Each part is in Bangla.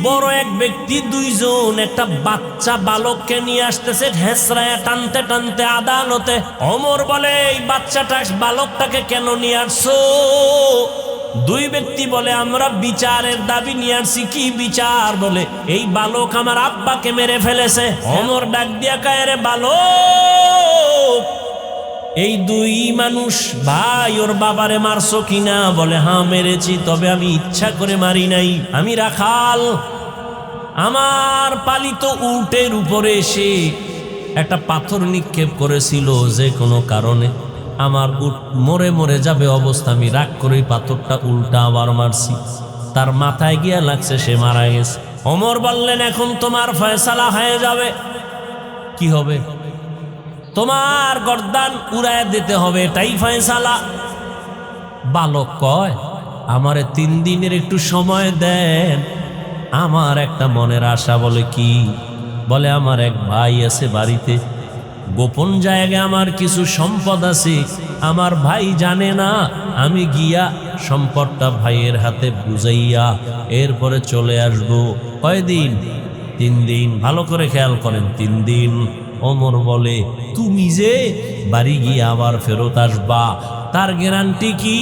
বড় এক ব্যক্তি দুইজন একটা বাচ্চা বালককে নিয়ে আসতেছে হেসরায়া টানতে টানতে আদালতে। ওমর বলে, এই বাচ্চাটা বালকটাকে কেন নিয়ে আসছো? দুই ব্যক্তি বলে, আমরা বিচারের দাবি নিয়ে আসছি। কি বিচার? বলে, এই বালক আমার আব্বাকে মেরে ফেলেছে। ওমর ডাক দিয়া কয়, রে বালক, এই দুই মানুষ ভাই, ওর বাবারে মারছো কিনা? বলে, হ্যাঁ মেরেছি, তবে আমি ইচ্ছা করে মারি নাই। আমি রাখাল, আমার পালিত উটের উপরে এসে একটা পাথর নিক্ষেপ করেছিল, যে কোনো কারণে আমার উট মরে মরে যাবে অবস্থা, আমি রাগ করে পাথরটা উল্টা আবার মারছি, তার মাথায় গিয়া লাগছে, সে মারা গেছে। ওমর বললেন, এখন তোমার ফয়সালা হয়ে যাবে। কি হবে? তোমার গর্দান উড়ায় দিতে হবে, এটাই ফয়সালা। বালক কয়, আমারে 3 দিনের একটু সময় দেন, আমার একটা মনের আশা। বলে, কি? বলে, আমার এক ভাই আছে বাড়িতে, গোপন জায়গায় আমার কিছু সম্পদ আছে, আমার ভাই জানে না, আমি গিয়া সম্পদটা ভাইয়ের হাতে বুঝাইয়া এরপরে চলে আসবো। কয়দিন? 3 দিন। ভালো করে খেয়াল করেন, 3 দিন। ওমর বলে, তুমি যে বাড়ি গিয়ে আবার ফেরত আসবা, তার গ্যারান্টি কি?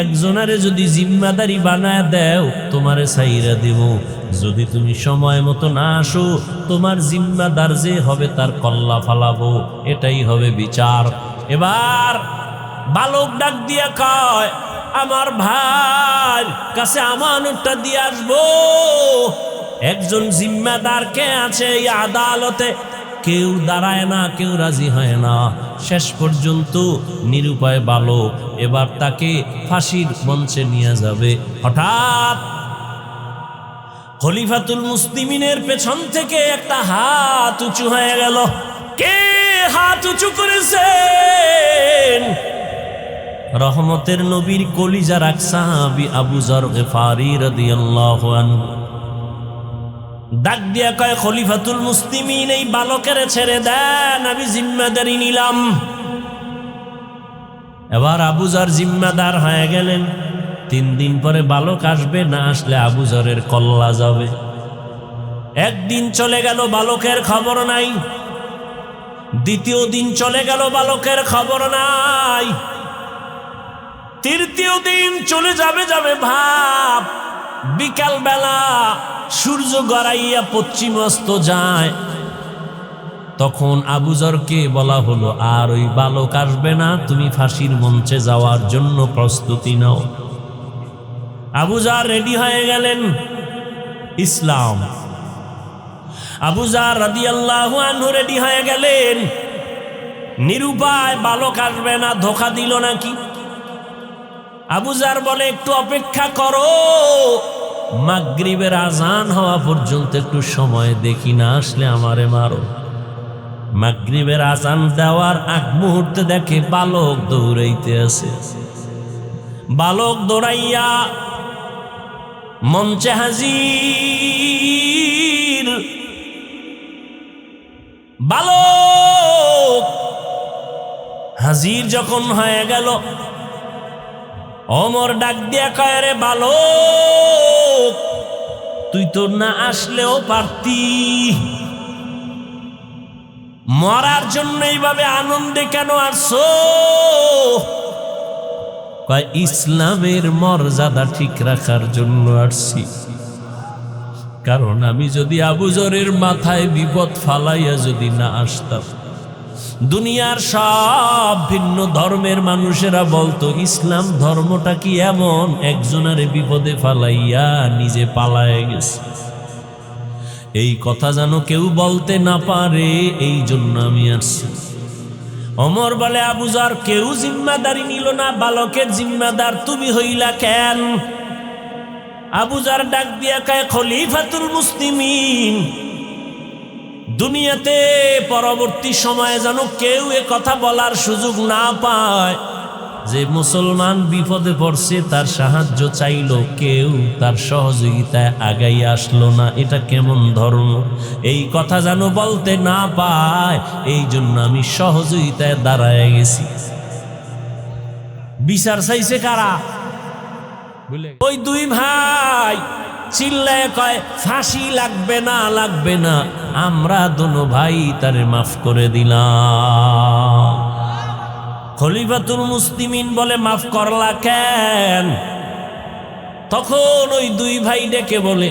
একজনারে যদি জিম্মাদারি বানায় দেও, তোমারে ছাইরা দেব। যদি তুমি সময় মতো না আসো, তোমার জিম্মাদার যে হবে তার কল্লা ফালাবো, এটাই হবে বিচার। এবার বালক ডাক দিয়া কয়, আমার ভাই কাছে আমানতটা দিয়ে আসবো। একজন জিম্মাদার কে আছে এই আদালতে? কেউ দাঁড়ায় না, কেউ রাজি হয় না। শেষ পর্যন্ত নিরুপায় বালক, এবার তাকে ফাঁসির মঞ্চে নিয়ে যাবে। হঠাৎ খলিফাতুল মুসলিমিনের পেছন থেকে একটা হাত উঁচু হয়ে গেল। কে হাত উঁচু করেছেন? রহমতের নবীর কলিজার এক সাহাবী আবু যর গিফারি রাদিয়াল্লাহু আনহু। ডাক দিয়া কয়, খলিফাতুল মুসলিমিন, এই বালকের ছেড়ে দেন, আমি জিম্মাদারি নিলাম। এবার আবু যর জিম্মাদার হয়ে গেলেন। 3 দিন পরে বালক আসবে, না আসলে আবু যরের কল্লা যাবে। একদিন চলে গেল, বালকের খবর নাই। দ্বিতীয় দিন চলে গেল, বালকের খবর নাই। তৃতীয় দিন চলে যাবে ভাব, বিকাল বেলা সূর্য গড়াইয়া পশ্চিম অস্ত যায়। তখন আবু যরকে বলা হলো, আর ওই বালক আসবে না, তুমি ফাঁসির মঞ্চে যাওয়ার জন্য প্রস্তুতি নাও। আবু যর রেডি হয়ে গেলেন। ইসলাম। আবু যর রাদিয়াল্লাহু আনহু রেডি হয়ে গেলেন। নিরুপায়, বালক আসবে না, ধোঁকা দিল নাকি? আবু যর বলে, একটু অপেক্ষা করো, মাগরিবের আজান হওয়া পর্যন্ত একটু সময় দেখি, না আসলে আমারে মারো। মাগরিবের আজান দেওয়ার আগ মুহূর্তে দেখে বালক দৌড়াইতে আছে। বালক দৌড়াইয়া মঞ্চে হাজির। বালক হাজির যখন হয়ে গেল, ওমর ডাক দিয়া কয়, রে বালক, তুই তো না আসলেও পারতি, মরার জন্য এইভাবে আনন্দে কেন আসছো? কয়, ইসলামের মর্যাদা ঠিক রাখার জন্য আসছি। কারণ আমি যদি আবু যরের মাথায় বিপদ ফালাইয়া যদি না আসতাম, দুনিয়ার সব ভিন্ন ধর্মের মানুষেরা বলতো, ইসলাম ধর্মটা কি এমন, একজনের বিপদে ফালাইয়া নিজে পালায় গেছে। এই কথা যেন কেউ বলতে না পারে, এই জন্য আমি আসছি। ওমর বলে, আবু যর কেউ জিম্মাদারি নিল না, বালকের জিম্মাদার তুমি হইলা কেন? আবু যর ডাক দিয়া কয়, খলিফাতুল মুসলিমিন, দুনিয়াতে পরবর্তী সময়ে যেন কেউ এ কথা বলার সুযোগ না পায় যে মুসলমান বিপদে পড়ছে, তার সাহায্য চাইল, কেউ তার সহযোগিতায় আগাই আসলো না, এটা কেমন ধর্ম? এই কথা যেন বলতে না পায়, এই জন্য আমি সহযোগিতায় দাঁড়ায় গেছি। বিচার চাইছে কারা? ওই দুই ভাই চিল্লায় কয় ফাঁসি লাগবে না, লাগবে না, আমরা দোনো ভাই তারে মাফ করে দিলাম। খলিফাতুল মুসলিমিন বলে মাফ করলা কেন? তখন ওই দুই ভাই ডেকে বলে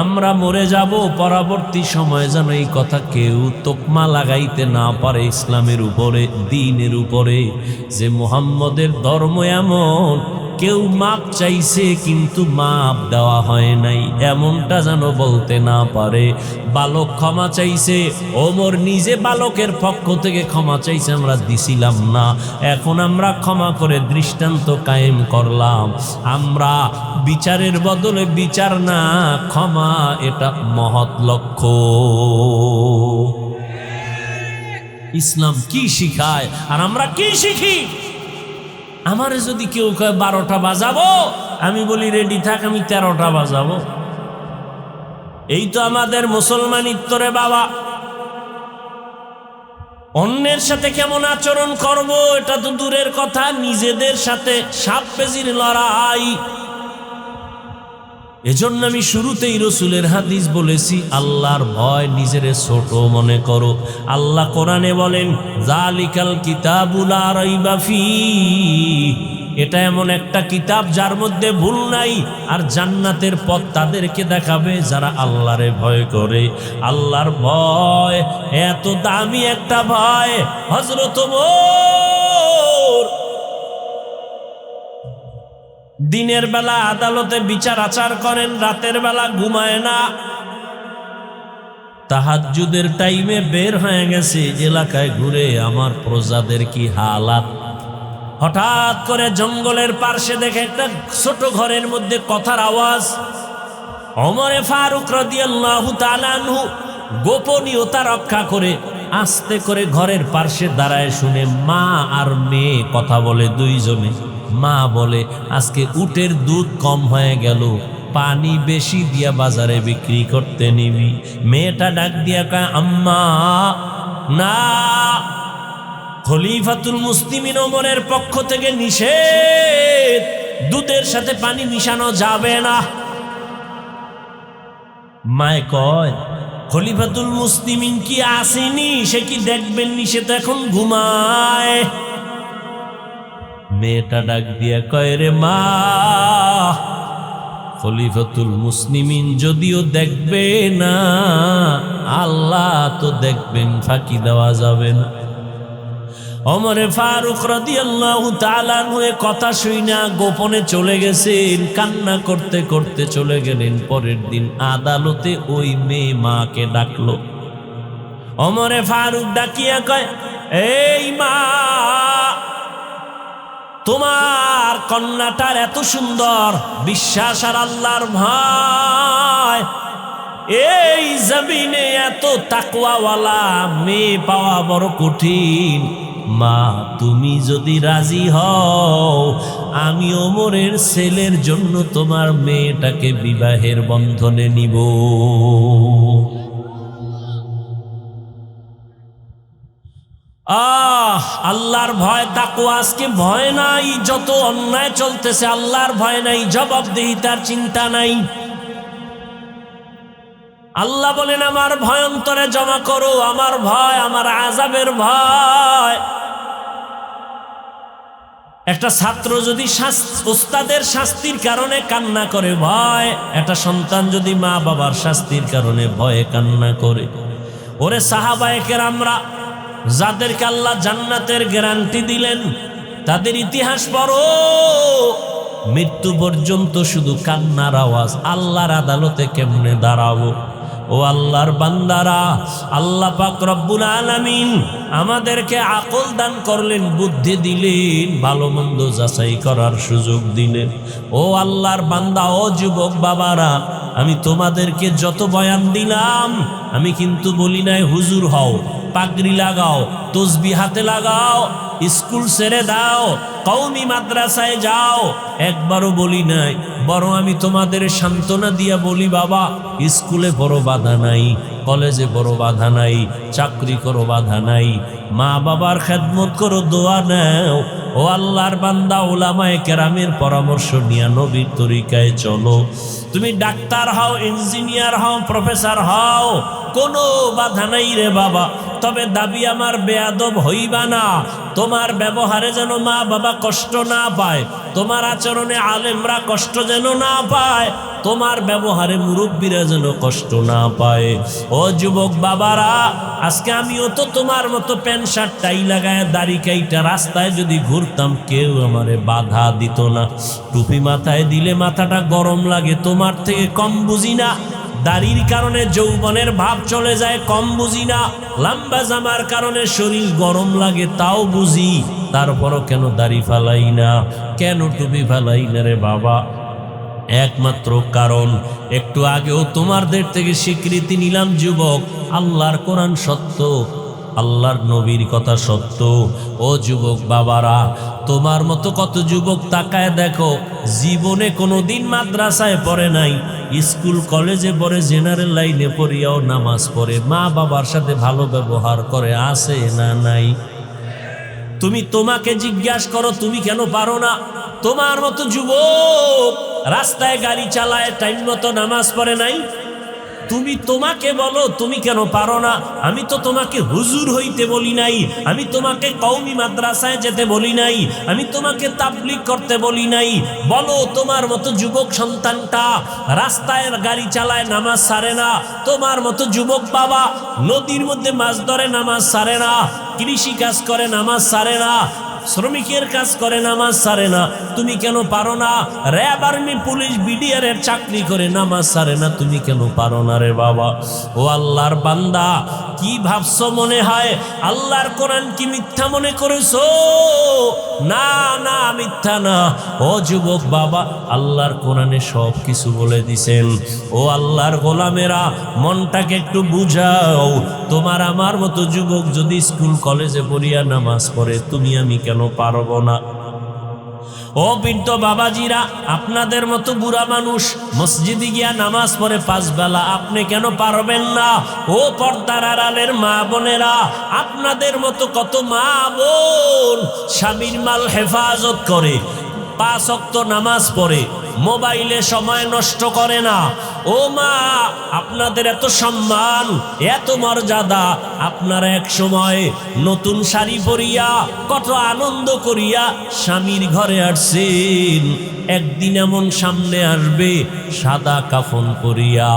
আমরা মরে যাব, পরবর্তী সময় যেন এই কথা কেউ তোকমা লাগাইতে না পারে ইসলামের উপরে, দ্বীনের উপরে, যে মুহাম্মদের ধর্ম এমন, কেউ মাপ চাইছে কিন্তু মাপ দেওয়া হয় নাই, এমনটা যেন বলতে না পারে। বালক ক্ষমা চাইছে, ওমর নিজে বালকের পক্ষ থেকে ক্ষমা চাইছে, আমরা দিছিলাম না, এখন আমরা ক্ষমা করে দৃষ্টান্ত কায়েম করলাম। আমরা বিচারের বদলে বিচার না, ক্ষমা, এটা মহৎ লক্ষ্য। ইসলাম কি শিখায় আর আমরা কি শিখি? আমারে যদি কেউ কয় 12টা বাজাবো, আমি বলি রেডি থাক, আমি 13টা বাজাবো। এই তো আমাদের মুসলমানিত্ব রে বাবা। অন্যের সাথে কেমন আচরণ করব এটা তো দূরের কথা, নিজেদের সাথে সাপ পেজির লড়াই। এজন্য আমি শুরুতেই রসুলের হাদিস বলেছি, আল্লাহর ভয়, নিজের ছোট মনে করো। আল্লাহ কোরআনে বলেন জালিকাল কিতাবু লা রাইবা ফীহ, এটা এমন একটা কিতাব যার মধ্যে ভুল নাই, আর জান্নাতের পথ তাদেরকে দেখাবে যারা আল্লাহরে ভয় করে। আল্লাহর ভয় এত দামি একটা ভয়, হযরত ওমর দিনের বেলা আদালতে বিচার আচার করেন, রাতের বেলা ঘুমায় না। তাহাজ্জুদের টাইমে বের হয়ে গেছে এলাকায় ঘুরে, আমার প্রজাদের কি হালাত। হঠাৎ করে জঙ্গলের পার্শ্বে দেখে একটা ছোট ঘরের মধ্যে কথার আওয়াজ। ওমরে ফারুক রাদিয়াল্লাহু তাআলা আনহু গোপনীয়তা রক্ষা করে আস্তে করে ঘরের পার্শ্বে দাঁড়ায়, শুনে মা আর মেয়ে কথা বলে দুইজনে। মা বলে আজকে উটের দুধ কম হয়ে গেল, পানি বেশি দিয়া বাজারে বিক্রি করতে নিবি। মেয়েটা ডাক দিয়া কয় আম্মা না, খলিফাতুল মুসলিমিন ওমরের পক্ষ থেকে নিষেধ, দুধের সাথে পানি মিশানো যাবে না। মায় কয় খলিফাতুল মুসলিমিন কি আসেনি, সে কি দেখবেননি, সে তো এখন ঘুমায়। মেয়েটা ডাক দিয়া কয় রে মা, খলিফাতুল মুসলিমিন যদিও দেখবে না, আল্লাহ তো দেখবেন, ফাঁকি দেওয়া যাবে না। ওমরে ফারুক রাদিয়াল্লাহু তাআলা আনহু কথা শুইনা গোপনে চলে গেছেন, কান্না করতে করতে চলে গেলেন। পরের দিন আদালতে ওই মেয়ে মাকে ডাকলো। ওমরে ফারুক ডাকিয়া কয় এই মা, তোমার কন্যাটার এত সুন্দর বিশ্বাস আর আল্লাহর ভয়, এই জমিনে এত তাকওয়াওয়ালা মেয়ে পাওয়া বড় কঠিন। মা তুমি যদি রাজি হও, আমি ওমরের ছেলের জন্য তোমার মেয়েটাকে বিবাহের বন্ধনে নিব। আল্লাহর ভয়, তাকওয়া আজকে ভয় নাই, যত অন্যায় চলতেছে আল্লাহর ভয় নাই, জবাবদিহিতার চিন্তা নাই। আল্লাহ বলেন আমার ভয় অন্তরে জমা করো, আমার ভয়, আমার আযাবের ভয়। একটা ছাত্র যদি ওস্তাদের শাস্তির কারণে কান্না করে ভয়, একটা সন্তান যদি মা বাবার শাস্তির কারণে ভয়ে কান্না করে। ওরে সাহাবায়ে কেরামরা যাদেরকে আল্লাহ জান্নাতের গ্যারান্টি দিলেন, তাদের ইতিহাস পড়ো, মৃত্যু পর্যন্ত শুধু কান্নার আওয়াজ। আল্লাহর আদালতে কেমনে দাঁড়াবো? ও আল্লাহর বান্দারা, আল্লাহ পাক রব্বুল আলামিন আমাদেরকে আকল দান করলেন, বুদ্ধি দিলেন, ভালো মন্দ যাচাই করার সুযোগ দিলেন। ও আল্লাহর বান্দা, ও যুবক বাবারা, আমি তোমাদেরকে যত বয়ান দিলাম, আমি কিন্তু বলি নাই হুজুর হও, পাগড়ি লাগাও, তসবিহ হাতে লাগাও, স্কুল ছেড়ে দাও, কওমি মাদ্রাসায় যাও, একবারও বলি নাই। বরং আমি তোমাদের সান্ত্বনা দিয়া বলি বাবা, স্কুলে বড় বাধা নাই, কলেজে বড় বাধা নাই, চাকরি করো বাধা নাই, মা বাবার খেদমত করো, দোয়া নাও। ও আল্লাহর বান্দা, উলামায়ে কেরামের পরামর্শ নিয়ে নবীর তরিকায় চলো। তুমি ডাক্তার হও, ইঞ্জিনিয়ার হও, প্রফেসর হও, কোনো বাধা নাই রে বাবা। তবে দাবি আমার বেয়াদব হইবা না। তোমার ব্যবহারে যেন মা বাবা কষ্ট না পায়, তোমার আচরণে আলেমরা কষ্ট যেন না পায়, তোমার ব্যবহারে মুরব্বীরা যেন কষ্ট না পায়। ও যুবক বাবারা, আজকে আমিও তো তোমার মতো প্যান্ট শার্ট টাই লাগায় দাড়ি কাইটা রাস্তায় যদি ঘুরতাম, কেউ আমারে বাধা দিত না। টুপি মাথায় দিলে মাথাটা গরম লাগে, তোমার থেকে কম বুঝি না। দাড়ির কারণে যৌবনের ভাব চলে যায়, কম বুঝি না। লম্বা জামার কারণে শরীর গরম লাগে, তাও বুঝি। তারপরও কেন দাড়ি ফালাই না, কেন টুপি ফালাই না রে বাবা? একমাত্র কারণ, একটু আগেও তোমাদের থেকে স্বীকৃতি নিলাম যুবক, আল্লাহর কোরআন সত্য, আল্লাহর নবীর কথা সত্য। ও যুবক বাবারা, তোমার মতো কত যুবক তাকায় দেখো, জীবনে কোনোদিন মাদ্রাসায় পড়ে নাই, স্কুল কলেজে পড়ে, জেনারেল লাইনে পড়িয়াও নামাজ পড়ে, মা বাবার সাথে ভালো ব্যবহার করে, আছে না নাই? তুমি তোমাকে জিজ্ঞাসা করো, তুমি কেন পারো না? তোমার মতো যুবক রাস্তায় গাড়ি চালায়, টাইম মতো নামাজ পড়ে নাই। তুমি তোমাকে বলো, তুমি কেন পারো না? আমি তো তোমাকে হুজুর হইতে বলি নাই, আমি তোমাকে কওমি মাদ্রাসায় যেতে বলি নাই, আমি তোমাকে তাবলীগ করতে বলি নাই। বলো, তোমার মতো যুবক সন্তানটা রাস্তায় গাড়ি চালায়, নামাজ ছাড়ে না। তোমার মতো যুবক বাবা নদীর মধ্যে মাছ ধরে, নামাজ ছাড়ে না। কৃষি কাজ করে, নামাজ ছাড়ে না। শ্রমিকের কাজ করে, নামাজ ছাড়ে না। তুমি কেন পারো না? র্যাব, আর্মি, পুলিশ, বিডিআর এর চাকরি করে, নামাজ ছাড়ে না। তুমি কেন পারো না রে বাবা? ও আল্লাহর বান্দা, কি ভাবছো মনে হয় আল্লাহর কোরআন কি মিথ্যা মনে করেছো? না না, মিথ্যা না। ও যুবক বাবা, আল্লাহর কোরআনে সব কিছু বলে দিছেন। ও আল্লাহর গোলামেরা, মনটাকে একটু বুঝাও। তোমার আমার মতো যুবক যদি স্কুল কলেজে পড়িয়া নামাজ পড়ে, তুমি আমি কেন পারবো না? ও বৃদ্ধ বাবাজিরা, আপনাদের মতো বুড়া মানুষ মসজিদে গিয়া নামাজ পড়ে 5 বেলা, আপনি কেন পারবেন না? ও পর্দার আড়ালের মা বোনেরা, আপনাদের মতো কত মা বোন স্বামীর মাল হেফাজত করে, 5 ওয়াক্ত নামাজ পড়ে, মোবাইলে সময় নষ্ট করে না। ও মা, আপনাদের এত সম্মান, এত মর্যাদা, আপনারা এক সময় নতুন শাড়ি পরিয়া কত আনন্দ করিয়া স্বামীর ঘরে আসছেন। একদিন এমন সামনে আসবে, সাদা কাফন পরিয়া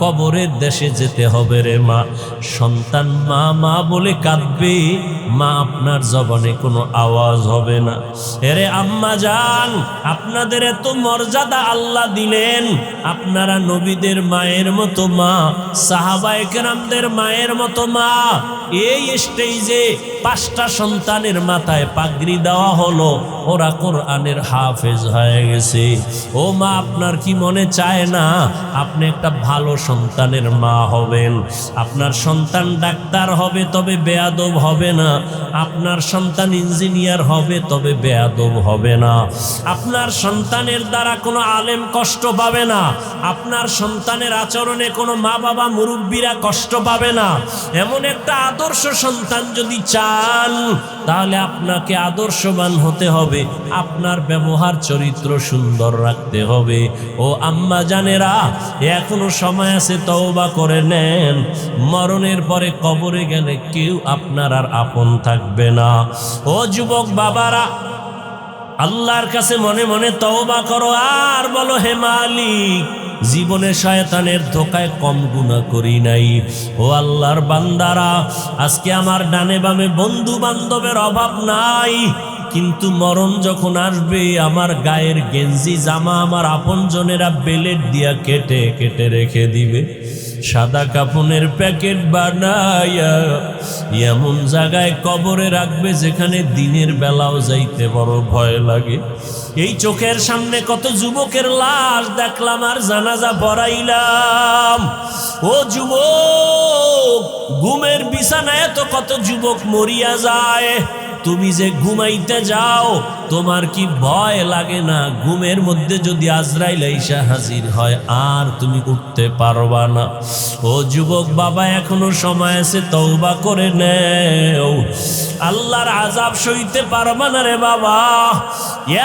কবরের দেশে যেতে হবে রে মা। সন্তান মা মা বলে কাঁদবে, মা আপনার জবানে কোনো আওয়াজ হবে না। এরে আম্মা জান, আপনাদের এত মর্যাদা আল্লাহ দিলেন, আপনারা নবীদের মায়ের মতো মা, সাহাবায়ে কেরামদের মায়ের মতো মা। এই স্টেজে 5টা সন্তানের মাথায় পাগড়ি দেওয়া হলো, ওরা কোরআনের হাফেজ হয়ে গেছে। ও মা, আপনার কি মনে চায় না আপনি একটা ভালো সন্তানের মা হবেন? আপনার সন্তান ডাক্তার হবে, তবে বেয়াদব হবে না। আপনার সন্তান ইঞ্জিনিয়ার হবে, তবে বেয়াদব হবে না। আপনার সন্তানের দ্বারা কোনো আলেম কষ্ট পাবে না। আপনার সন্তানের আচরণে কোনো মা বাবা মুরব্বীরা কষ্ট পাবে না। এমন একটা আদর্শ সন্তান যদি চান, তাহলে আপনাকে আদর্শবান হতে হবে, আপনার ব্যবহার চরিত্র সুন্দর রাখতে হবে। ও আম্মা জানেরা, এখনো সময় আছে, তওবা করে নেন। মরণের পরে কবরে গেলে কেউ আপনার আর আপন থাকবে না। ও যুবক বাবারা, আল্লাহর কাছে মনে মনে তওবা করো, আর বলো, হে মালিক, জীবনে শয়তানের ধোকায় কম গুনাহ করি নাই। ও আল্লাহর বান্দারা, আজকে আমার ডানে বামে বন্ধু বান্ধবের অভাব নাই, কিন্তু মরণ যখন আসবে, আমার গায়ের গেঞ্জি জামা আমার আপনজনেরা বেলেট দিয়া কেটে কেটে রেখে দিবে। সাদা কাফনের প্যাকেট বানাইয়া এমন জায়গায় কবরে রাখবে, যেখানে দিনের বেলাও যাইতে বড় ভয় লাগে। এই চোখের সামনে কত যুবকের লাশ দেখলাম আর জানাজা পড়াইলাম। ও যুবক, ঘুমের বিছানায় তো কত যুবক মরিয়া যায়, তুমি যে ঘুমাইতে যাও তোমার কি ভয় লাগে না ঘুমের মধ্যে যদি আজরাইল এসে হাজির হয় আর তুমি উঠতে পারবা না? ও যুবক বাবা, এখনো সময় আছে, তওবা করে নেও। আল্লাহর আযাব সইতে পারবা না রে বাবা।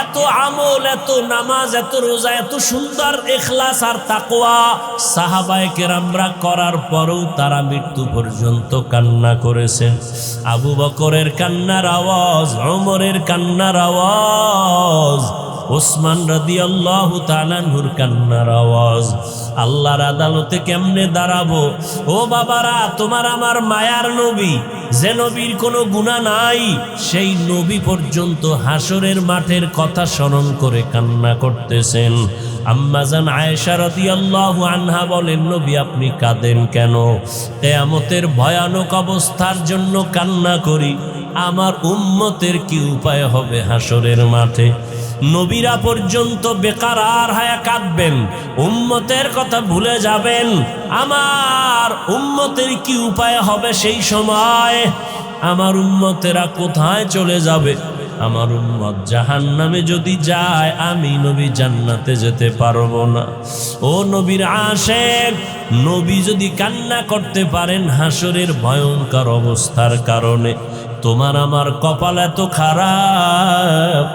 এত আমল, এত নামাজ, এত রোজা, এত সুন্দর ইখলাস আর তাকওয়া সাহাবায়ে কেরামরা করার পরেও তারা মৃত্যু পর্যন্ত কান্না করেছেন। আবু বকরের কান্নার আওয়াজ, ওমরের কান্নার আওয়াজ, ওসমান রাদিয়াল্লাহু তাআলা আনহুর কান্নার আওয়াজ। আল্লাহর আদালতে কেমনে দাঁড়াবো? ও বাবারা, তোমার আমার মায়ার নবী, যে নবীর কোনো গুনাহ নাই, সেই নবী পর্যন্ত হাসরের মাঠের কথা স্মরণ করে কান্না করতেছেন। আম্মাজান আয়েশা রাদিয়াল্লাহু আনহা বলেন, নবী আপনি কাঁদেন কেন? কিয়ামতের ভয়ানক অবস্থার জন্য কান্না করি। আমার উম্মতের কি উপায় হবে হাসরের মাঠে? নবীরা পর্যন্ত বেকারার হায়া কাঁদবেন, উম্মতের কথা ভুলে যাবেন। আমার উম্মতের কি উপায় হবে সেই সময়? আমার উম্মতেরা কোথায় চলে যাবে? আমার উম্মত জাহান্নামে যদি যায়, আমি নবী জান্নাতে যেতে পারবো না। ও নবীর আশিক, নবী যদি কান্না করতে পারেন হাসরের ভয়ঙ্কর অবস্থার কারণে, তোমার আমার কপাল এত খারাপ,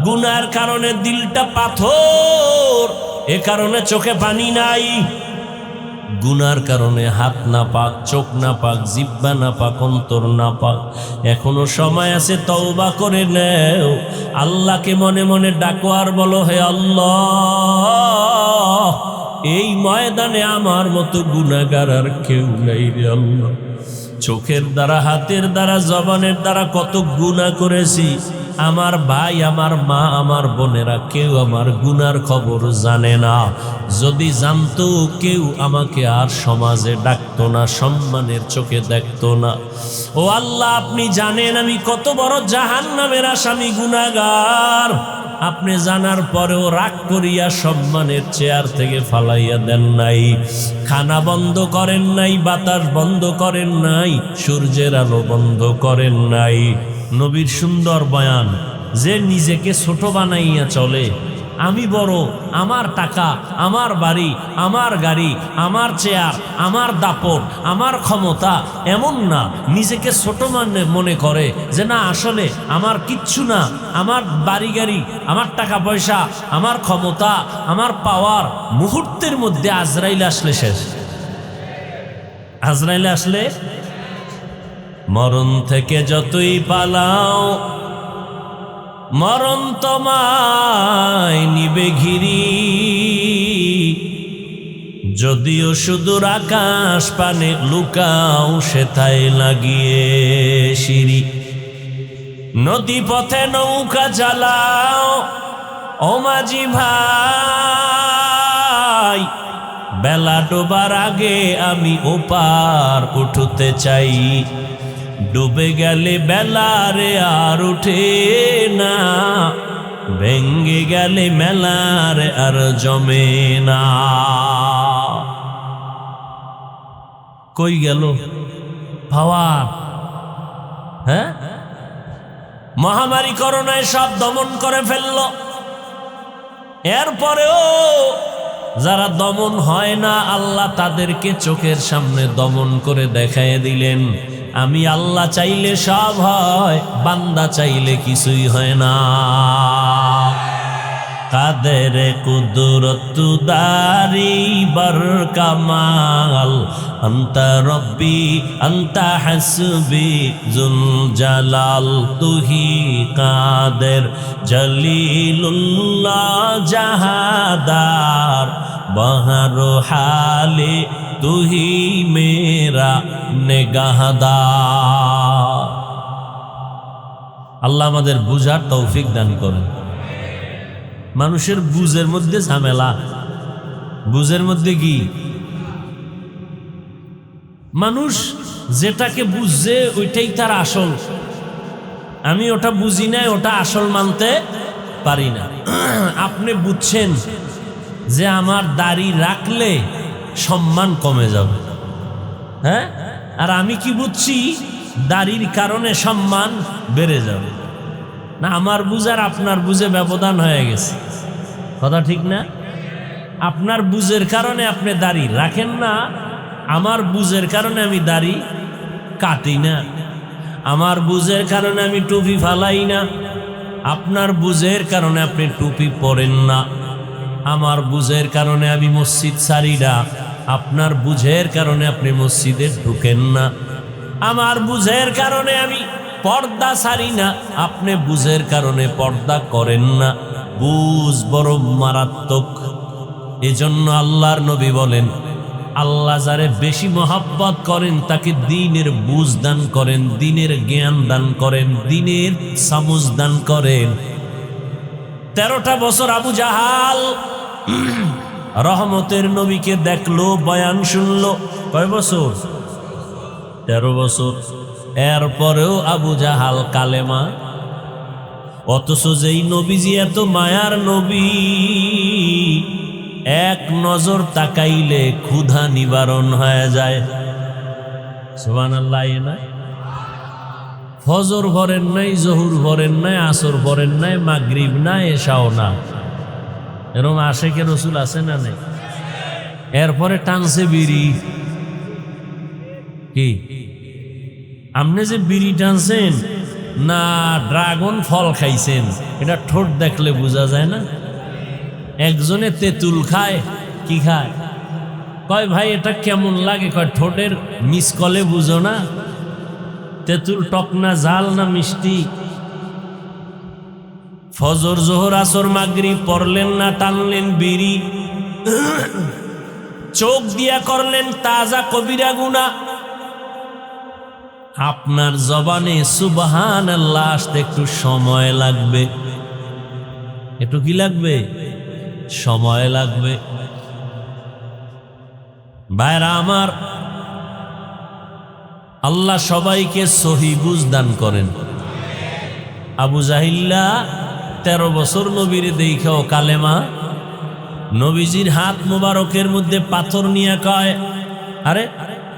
গুনার কারণে দিলটা পাথর, এ কারণে চোখে পানি নাই। গুনার কারণে হাত না পাক, চোখ না পাক, জিহ্বা না পাক, অন্তর না পাক। এখনো সময় আছে, তওবা করে নেও। আল্লাহকে মনে মনে ডাকো আর বলো, হে আল্লাহ, এই ময়দানে আমার মতো গুনাহগার আর কেউ নাই রে আল্লাহ। চোখের দ্বারা, হাতের দ্বারা, জবানের দ্বারা কত গুনাহ করেছি। আমার ভাই, আমার মা, আমার বোনেরা কেউ আমার গুনার খবর জানে না। যদি জানতো, কেউ আমাকে আর সমাজে ডাকতো না, সম্মানের চোখে দেখতো না। ও আল্লাহ, আপনি জানেন আমি কত বড় জাহান্নামের আসামি, গুনাহগার। আপনি জানার পরেও রাগ করিয়া সম্মানের চেয়ার থেকে ফালাইয়া দেন নাই, খানা বন্ধ করেন নাই, বাতাস বন্ধ করেন নাই, সূর্যের আলো বন্ধ করেন নাই। নবীর সুন্দর বয়ান, যে নিজেকে ছোট বানাইয়া চলে, আমি বড়, আমার টাকা, আমার বাড়ি, আমার গাড়ি, আমার চেয়ার, আমার দাপট, আমার ক্ষমতা, এমন না, নিজেকে ছোট মনে করে যে না, আসলে আমার কিচ্ছু না, আমার বাড়ি গাড়ি, আমার টাকা পয়সা, আমার ক্ষমতা, আমার পাওয়ার, মুহূর্তের মধ্যে আজরাইল আসলে শেষ। আজরাইল আসলে মরণ থেকে যতই পালাও, মরণ তোমায় নিবে ঘিরি। যদিও সুদূর আকাশ পানে লুকাও, সেথায় লাগিয়ে সিঁড়ি। নদী পথে নৌকা চালাও, ও মাঝি ভাই, বেলা ডোবার আগে আমি ওপার উঠতে চাই। ডুবে গেলে বেলারে আর উঠে না, ভেঙ্গে গেলে মেলার আর জমে না। কই গেল পাওয়ার? হ্যাঁ, মহামারী করোনায় সব দমন করে ফেলল। এরপরেও যারা দমন হয় না, আল্লাহ তাদেরকে চোখের সামনে দমন করে দেখায় দিলেন। আমি আল্লাহ চাইলে সব হয়, বান্দা চাইলে কিছুই হয় না। কাদের কুদরত দারি বর কামাল, আন্তা রব্বি আন্তা হাসবি জুল জালাল। তুহি কাদের জলিলুল্লাহ জাহাদার, বহর হালে তুহি মেরা নেগাহদার। আল্লাহ আমাদের বুঝার তৌফিক দান করেন। মানুষের বুঝের মধ্যে ঝামেলা, বুঝের মধ্যে কি? মানুষ যেটাকে বুঝছে ওইটাই তার আসল। আমি ওটা বুঝি না, ওটা আসল মানতে পারি না। আপনি বুঝছেন যে আমার দাড়ি রাখলে সম্মান কমে যাবে, হ্যাঁ? আর আমি কি বুঝছি? দাড়ির কারণে সম্মান বেড়ে যাবে না? আমার বুঝার আপনার বুঝে ব্যবধান হয়ে গেছে, কথা ঠিক না? আপনার বুঝের কারণে আপনি দাড়ি রাখেন না, আমার বুঝের কারণে আমি দাড়ি কাটি না, আমার বুঝের কারণে আমি টুপি ফালাই না, আপনার বুঝের কারণে আপনি টুপি পরেন না, আমার বুঝের কারণে আমি মসজিদ ছাড়ি না, আপনার বুঝের কারণে আপনি মসজিদে ঢুকেন না, আমার বুঝের কারণে আমি পর্দা ছাড়ি না, আপনি বুঝের কারণে পর্দা করেন না। বুঝ বড় মারাত্মক। এজন্য আল্লাহর নবী বলেন, আল্লাহ যারে বেশি মহব্বত করেন তাকে দ্বীনের বুঝ দান করেন, দ্বীনের জ্ঞান দান করেন, দ্বীনের সামুজ দান করেন। 13টা বছর আবু জাহাল রহমতের নবীকে দেখলো, বয়ান শুনলো। কয় বছর? 13 বছর। এরপরেও আবু জাহাল কালেমা। অথচ যেই নবীজি এত মায়ার নবী, এক নজর তাকাইলে ক্ষুধা নিবারণ হয়ে যায়। সুবহানাল্লাহ। না ফজর ভরেন নাই, জহুর ভরেন নাই, আসর ভরেন নাই, মাগরিব না, এশাও না। এরকম আশেকে রসুল আছে না নেই? এরপরে টানছে বিড়ি। কি আপনি যে বিড়ি টানছেন না ড্রাগন ফল খাইছেন, এটা ঠোঁট দেখলে বোঝা যায় না? একজনে তেঁতুল খায়, কি খায়? কয় ভাই এটা কেমন লাগে? কয় ঠোঁটের মিস কলে বুঝো না? তেঁতুল টক না ঝাল না মিষ্টি? ফজর জোহর আসর মাগরিব পড়লেন না, টানলেন বিড়ি, চোখ দিয়া করলেন তাজা কবিরা গুনাহ। আপনার জবানে সুবহানাল্লাহ আসতে একটু সময় লাগবে। একটু কি লাগবে? সময় লাগবে। ভাইরা আমার, আল্লাহ সবাইকে সহি বুঝ দান করেন। আবু জাহিল্লা 13 বছর নবীর দেখাও কালেমা। নবীজির হাত মুবারকের মধ্যে পাথর নিয়ে কয়, আরে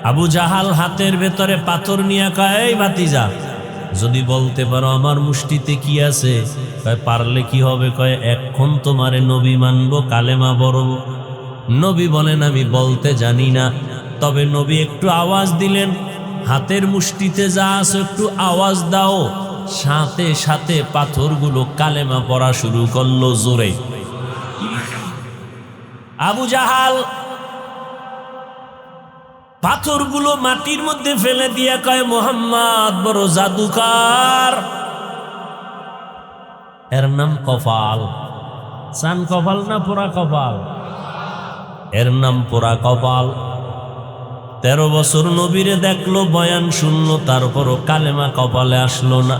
আবু জাহাল হাতের ভেতরে পাথর নিয়ে কয়, এই ভাতিজা যদি বলতে পারো আমার মুষ্টিতে কি আছে? কয় পারলে কি হবে? কয় এখন তোমারে নবী মানবো, কালেমা বড়। নবী বলেন আমি বলতে জানি না। তবে নবী একটু আওয়াজ দিলেন, হাতের মুষ্টিতে যা আছে একটু আওয়াজ দাও। সাথে সাথে পাথরগুলো কালেমা পড়া শুরু করলো জোরে। আবু জাহাল পাথরগুলো মাটির মধ্যে ফেলে দিয়া কয়, মোহাম্মদ বড় জাদুকার। এর নাম কপাল। চান কপাল না পোড়া কপাল? এর নাম পোড়া কপাল। 13 বছর নবীরে দেখলো, বয়ান শুনলো, তারপরও কালেমা কপালে আসলো না।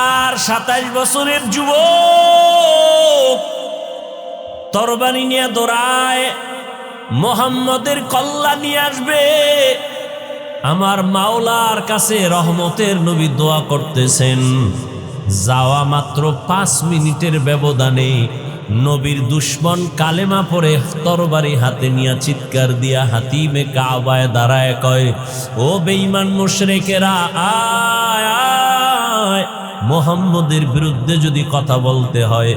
আর 27 বছরের যুবক তরবারি নিয়ে দৌড়ায়, মোহাম্মদের কল্লা নিয়ে আসবে। আমার মাওলার কাছে রহমতের নবী দোয়া করতেছেন। যাওয়া মাত্র 5 মিনিটের ব্যবধানে নবীর দুশ্মন কালেমা পড়ে তরবারি হাতে নিয়ে চিৎকার দিয়া হাতিমে কাবায় দাঁড়ায় কয়, ও বেঈমান মুশরিকেরা, আয় আয়, মোহাম্মদের বিরুদ্ধে যদি কথা বলতে হয়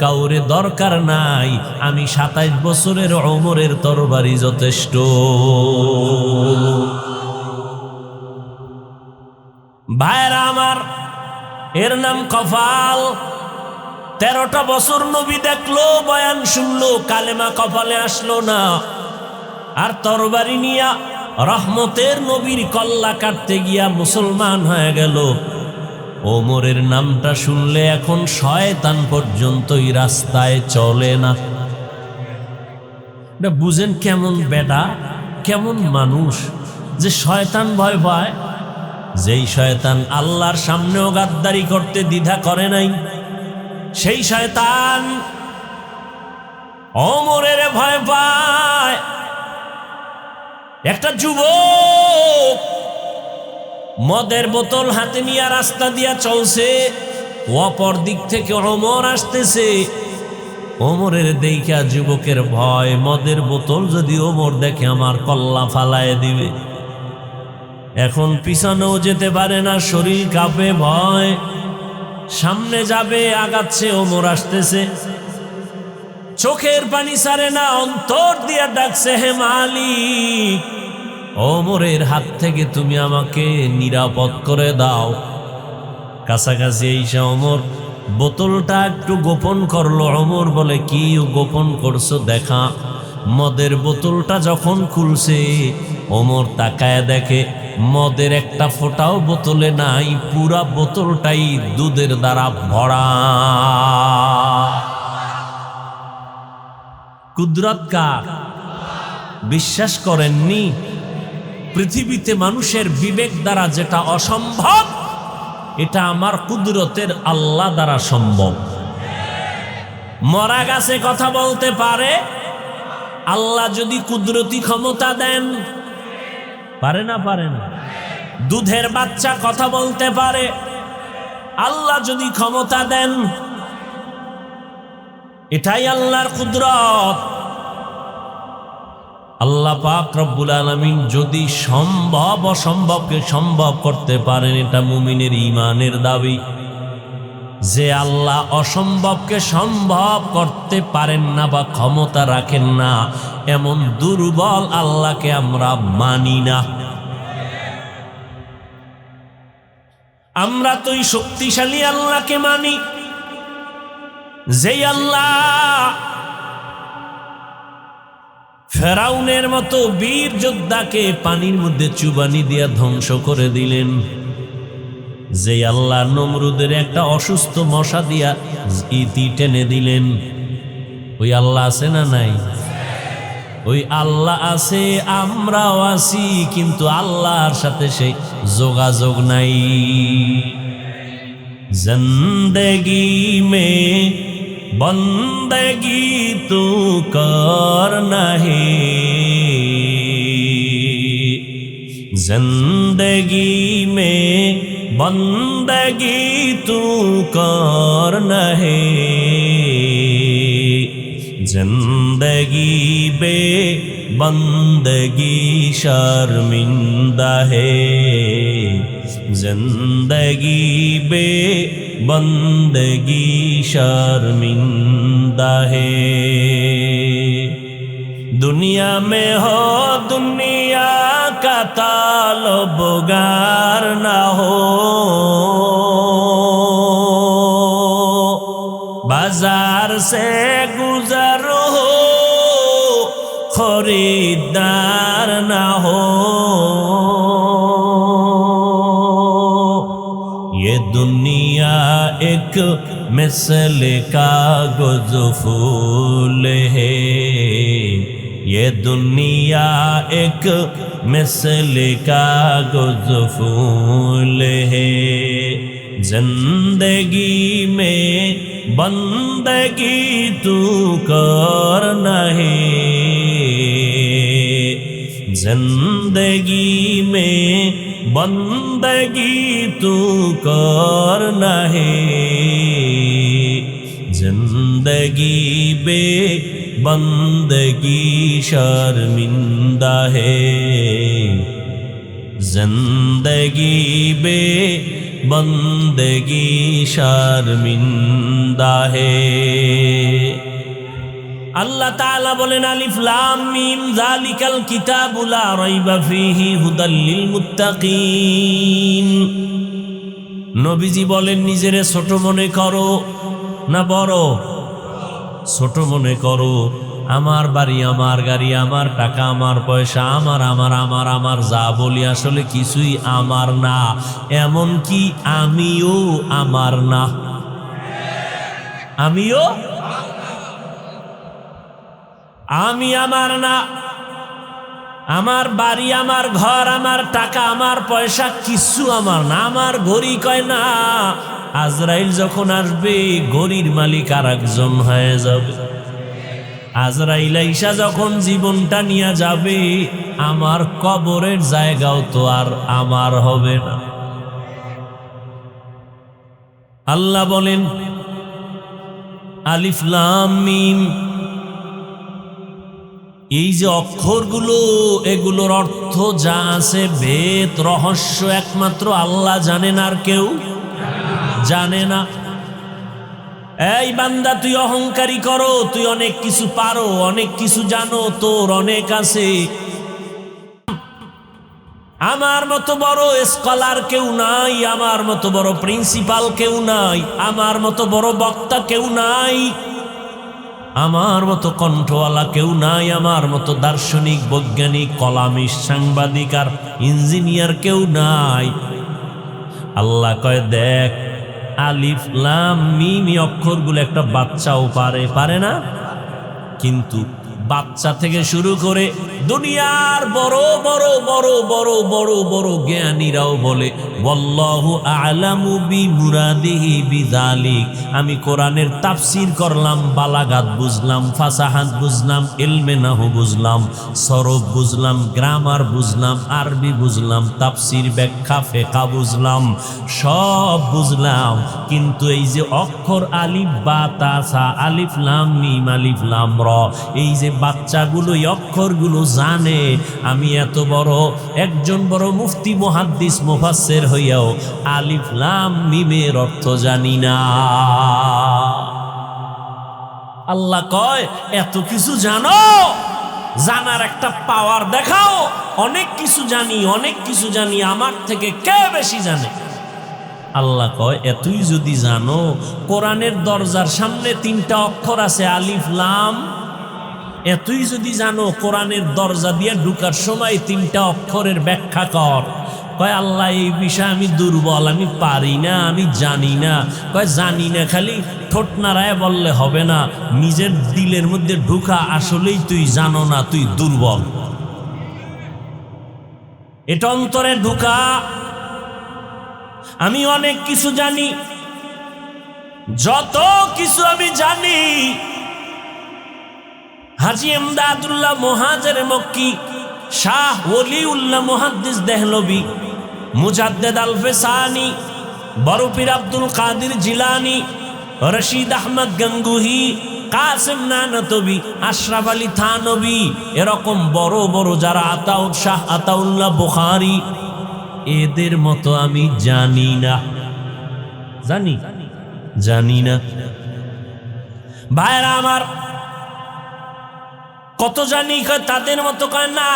কাউরে দরকার নাই, আমি 27 বছরের ওমরের তরবারি যথেষ্ট। ভাইরা আমার, এর নাম কপাল। 13টা বছর নবী দেখলো, বয়ান শুনলো, কালেমা কপালে আসলো না। আর তরবারি নিয়া রহমতের নবীর কল্লা কাটতে গিয়া মুসলমান হয়ে গেল। ওমরের নামটা শুনলে এখন শয়তান পর্যন্তই রাস্তায় চলে না। বুঝেন কেমন বেটা, কেমন মানুষ যে শয়তান ভয় পায়। যেই শয়তান আল্লাহর সামনেও গাদ্দারি করতে দ্বিধা করে নাই, সেই শয়তান ওমরের ভয় পায়। একটা যুবক মদের বোতল হাতে নিয়ে রাস্তা দিয়া চলছে, অপর দিক থেকে ওমর আসতেছে। ওমরের দেখা যুবকের ভয়, মদের বোতল যদি ওমর দেখে আমার কল্লা ফালায় দিবে। এখন পিছনেও যেতে পারে না, শরীর কাঁপে ভয়। সামনে যাবে, আগাচ্ছে, ওমর আসতেছে, চোখের পানি ছাড়ে না, অন্তর দিয়া ডাকছে, হে মালিক, ওমরের হাত থেকে তুমি আমাকে নিরাপদ করে দাও। কাছাকাছি এসে ওমর বোতলটা একটু গোপন করলো। ওমর বলে, কি গোপন করছো দেখা। মদের বোতলটা যখন খুলছে, ওমর তাকায় দেখে মদের একটা ফোঁটাও বোতলে নাই, পুরা বোতলটাই দুধের দ্বারা ভরা। কুদরত কার? বিশ্বাস করেননি? পৃথিবীতে মানুষের বিবেক দ্বারা যেটা অসম্ভব, এটা আমার কুদরতের আল্লাহ দ্বারা সম্ভব। মরা গাছে কথা বলতে পারে, আল্লাহ যদি কুদরতি ক্ষমতা দেন, পারে না? পারে না? দুধের বাচ্চা কথা বলতে পারে, আল্লাহ যদি ক্ষমতা দেন। এটাই আল্লাহর কুদরত। আল্লাহ পাক রব্বুল আলামিন যদি সম্ভব অসম্ভবকে সম্ভব করতে পারেন, এটা মুমিনের ঈমানের দাবি। যে আল্লাহ অসম্ভবকে সম্ভব করতে পারেন না বা ক্ষমতা রাখেন না, এমন দুর্বল আল্লাহকে আমরা মানি না। আমরা তো এই শক্তিশালী আল্লাহকে মানি, যেই আল্লাহ ফেরাউনের মতো বীর যোদ্ধাকে পানির মধ্যে চুবানি দিয়া ধ্বংস করে দিলেন, যে আল্লাহ নমরুদের একটা অসুস্থ মশা দিয়া ইতি টেনে দিলেন। ওই আল্লাহ আছে না নাই? ওই আল্লাহ আছে, আমরাও আছি, কিন্তু আল্লাহর সাথে সেই যোগাযোগ নাই। জিন্দেগি মে বন্দেগি তু করনা হে, जिंदगी में बंदगी तू करना है, जिंदगी बे बंदगी शर्मिंदा है, जिंदगी बे बंदगी शर्मिंदा है। दुनिया में हो दुनिया का ताल्लुगार ना हो, बाजार से गुजर हो खरीदार ना हो, ये दुनिया एक मिसल कागज फूल है, ये दुनिया एक मिसल कागज फूल है, जिंदगी में बंदगी तू करना है, जिंदगी में बंदगी तू करना है, जिंदगी बे बंदगी शर्मिंदा है, जिंदगी बे बंदगी शर्मिंदा है। আল্লাহ তাআলা বলেন, আলিফ লাম মিম যালিকাল কিতাবু লা রাইবা ফীহি হুদাল লিল মুত্তাকিন। নবীজি বলেন, নিজেরে ছোট মনে করো না বড়? ছোট মনে করো। আমার বাড়ি, আমার গাড়ি, আমার টাকা, আমার পয়সা, আমার আমার আমার আমার যা বলি আসলে কিছুই আমার না, এমন কি আমিও আমার না। আমিও আমি আমার না। আমার বাড়ি, আমার ঘর, আমার টাকা, আমার পয়সা কিছু আমার না। আমার ঘড়ি কয় না, আজরাইল যখন আসবে ঘড়ির মালিক আর একজন হয়ে যাবে। আজরাইল আইসা যখন জীবনটা নিয়ে যাবে, আমার কবরের জায়গাও তো আর আমার হবে না। আল্লাহ বলেন, আলিফ লাম মিম এই যে অক্ষরগুলো, এগুলোর অর্থ যা আছে ভেদ রহস্য একমাত্র আল্লাহ জানেন, আর কেউ জানে না। এই বান্দা, তুই অহংকারী করো, তুই অনেক কিছু পারো, অনেক কিছু জানো, তোর অনেক আছে। আমার মতো বড় স্কলার কেউ নাই, আমার মতো বড় প্রিন্সিপাল কেউ নাই, আমার মতো বড় বক্তা কেউ নাই, আমার মতো কণ্ঠওয়ালা কেউ নাই, আমার মতো দার্শনিক, বৈজ্ঞানিক, কলামিস্ট, সাংবাদিক আর ইঞ্জিনিয়ার কেউ নাই। আল্লাহ কয়, দেখ, আলিফ লাম মিম অক্ষরগুলো একটা বাচ্চাও পারে না? কিন্তু বাচ্চা থেকে শুরু করে দুনিয়ার বড় বড় বড় বড় বড় বড় জ্ঞানীরাও বলে ওয়াল্লাহু আ'লামু বিমুরাদিহি বিযালিক। আমি কোরআনের তাফসীর করলাম, বালাগাত বুঝলাম, ফাসাহাত বুঝলাম, ইলমে নাহু বুঝলাম, সরফ বুঝলাম, গ্রামার বুঝলাম, আরবি বুঝলাম, তাফসীর, ব্যাখ্যা, ফিকহ বুঝলাম, সব বুঝলাম। কিন্তু এই যে অক্ষর আলিফ বা তা সা, আলিফ লাম মিম, আলিফ লাম র, এই যে বাচ্চাগুলো এই অক্ষরগুলো জানে, আমি এত বড় একজন বড় মুফতি, মুহাদ্দিস, মুফাসসির হইয়াও আলিফ লাম মিমের অর্থ জানি না। আল্লাহ কয়, এত কিছু জানো, জানার একটা পাওয়ার দেখাও। অনেক কিছু জানি, অনেক কিছু জানি, আমার থেকে কে বেশি জানে? আল্লাহ কয়, এতই যদি জানো, কোরআনের দরজার সামনে 3টা অক্ষর আছে, আলিফ লাম। এতই যদি জানো, কোরআনের দরজা দিয়ে ঢুকার সময় 3টা অক্ষরের ব্যাখ্যা কর। কয়, আল্লাহ এই বিষয়ে আমি দুর্বল, আমি পারি না, আমি জানি না। কয়, জানি না খালি ঠোঁট নাড়ায় বললে হবে না, নিজের দিলের মধ্যে ঢুকা, আসলেই তুই জানো না, তুই দুর্বল। এটা অন্তরে ঢুকা, আমি অনেক কিছু জানি, যত কিছু আমি জানি। হাজী ইমদাদুল্লাহ মুহাজির মক্কি, শাহ ওলিউল্লাহ মুহাদ্দিস দেহলভী, মুজাদ্দেদ আল ফেসানি, বড় পীর আব্দুল কাদের জিলানী, রশিদ আহমদ গঙ্গুহি, কাসেম নানতবী, আশরাফ আলী থানবী, এরকম বড় বড় যারা, আতাউল শাহ আতাউল্লাহ বুখারী, এদের মতো আমি জানি না। জানি না। ভাইরা আমার, কত জানি? কয় তাদের মতো। কয় না,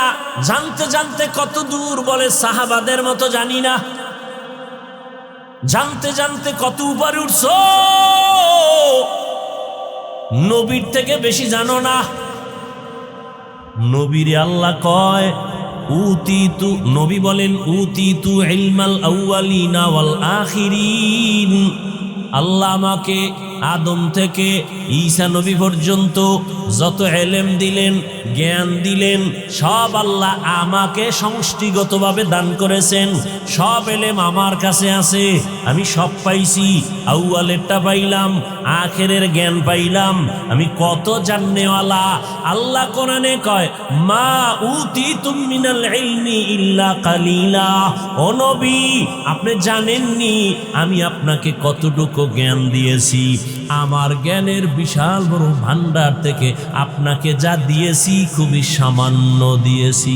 জানতে জানতে কত দূর, বলে সাহাবাদের মতো জানি না। জানতে জানতে কত উপরে উঠছো, নবীর থেকে বেশি জানো না। নবীরে আল্লাহ কয় উতিতু, নবী বলেন উতিতু ইলমাল আউয়ালিনা ওয়াল আখিরিন। আল্লাহ আমাকে আদম থেকে ঈসা নবী পর্যন্ত যত এলেম দিলেন, জ্ঞান দিলেন, সব আল্লাহ আমাকে সমষ্টিগতভাবে দান করেছেন। সব এলেম আমার কাছে আছে, আমি সব পাইছি। আউয়ালেরটা পাইলাম, আখেরের জ্ঞান পাইলাম, আমি কত জাননেওয়ালা। আল্লাহ কোরআনে কয়, মা উতিতুম মিনাল ইলমি ইল্লা কালিলা। ও নবী, আপনি জানেননি আমি আপনাকে কতটুকু জ্ঞান দিয়েছি। আমার জ্ঞানের বিশাল বড় ভান্ডার থেকে আপনাকে যা দিয়েছি খুবই সামান্য দিয়েছি।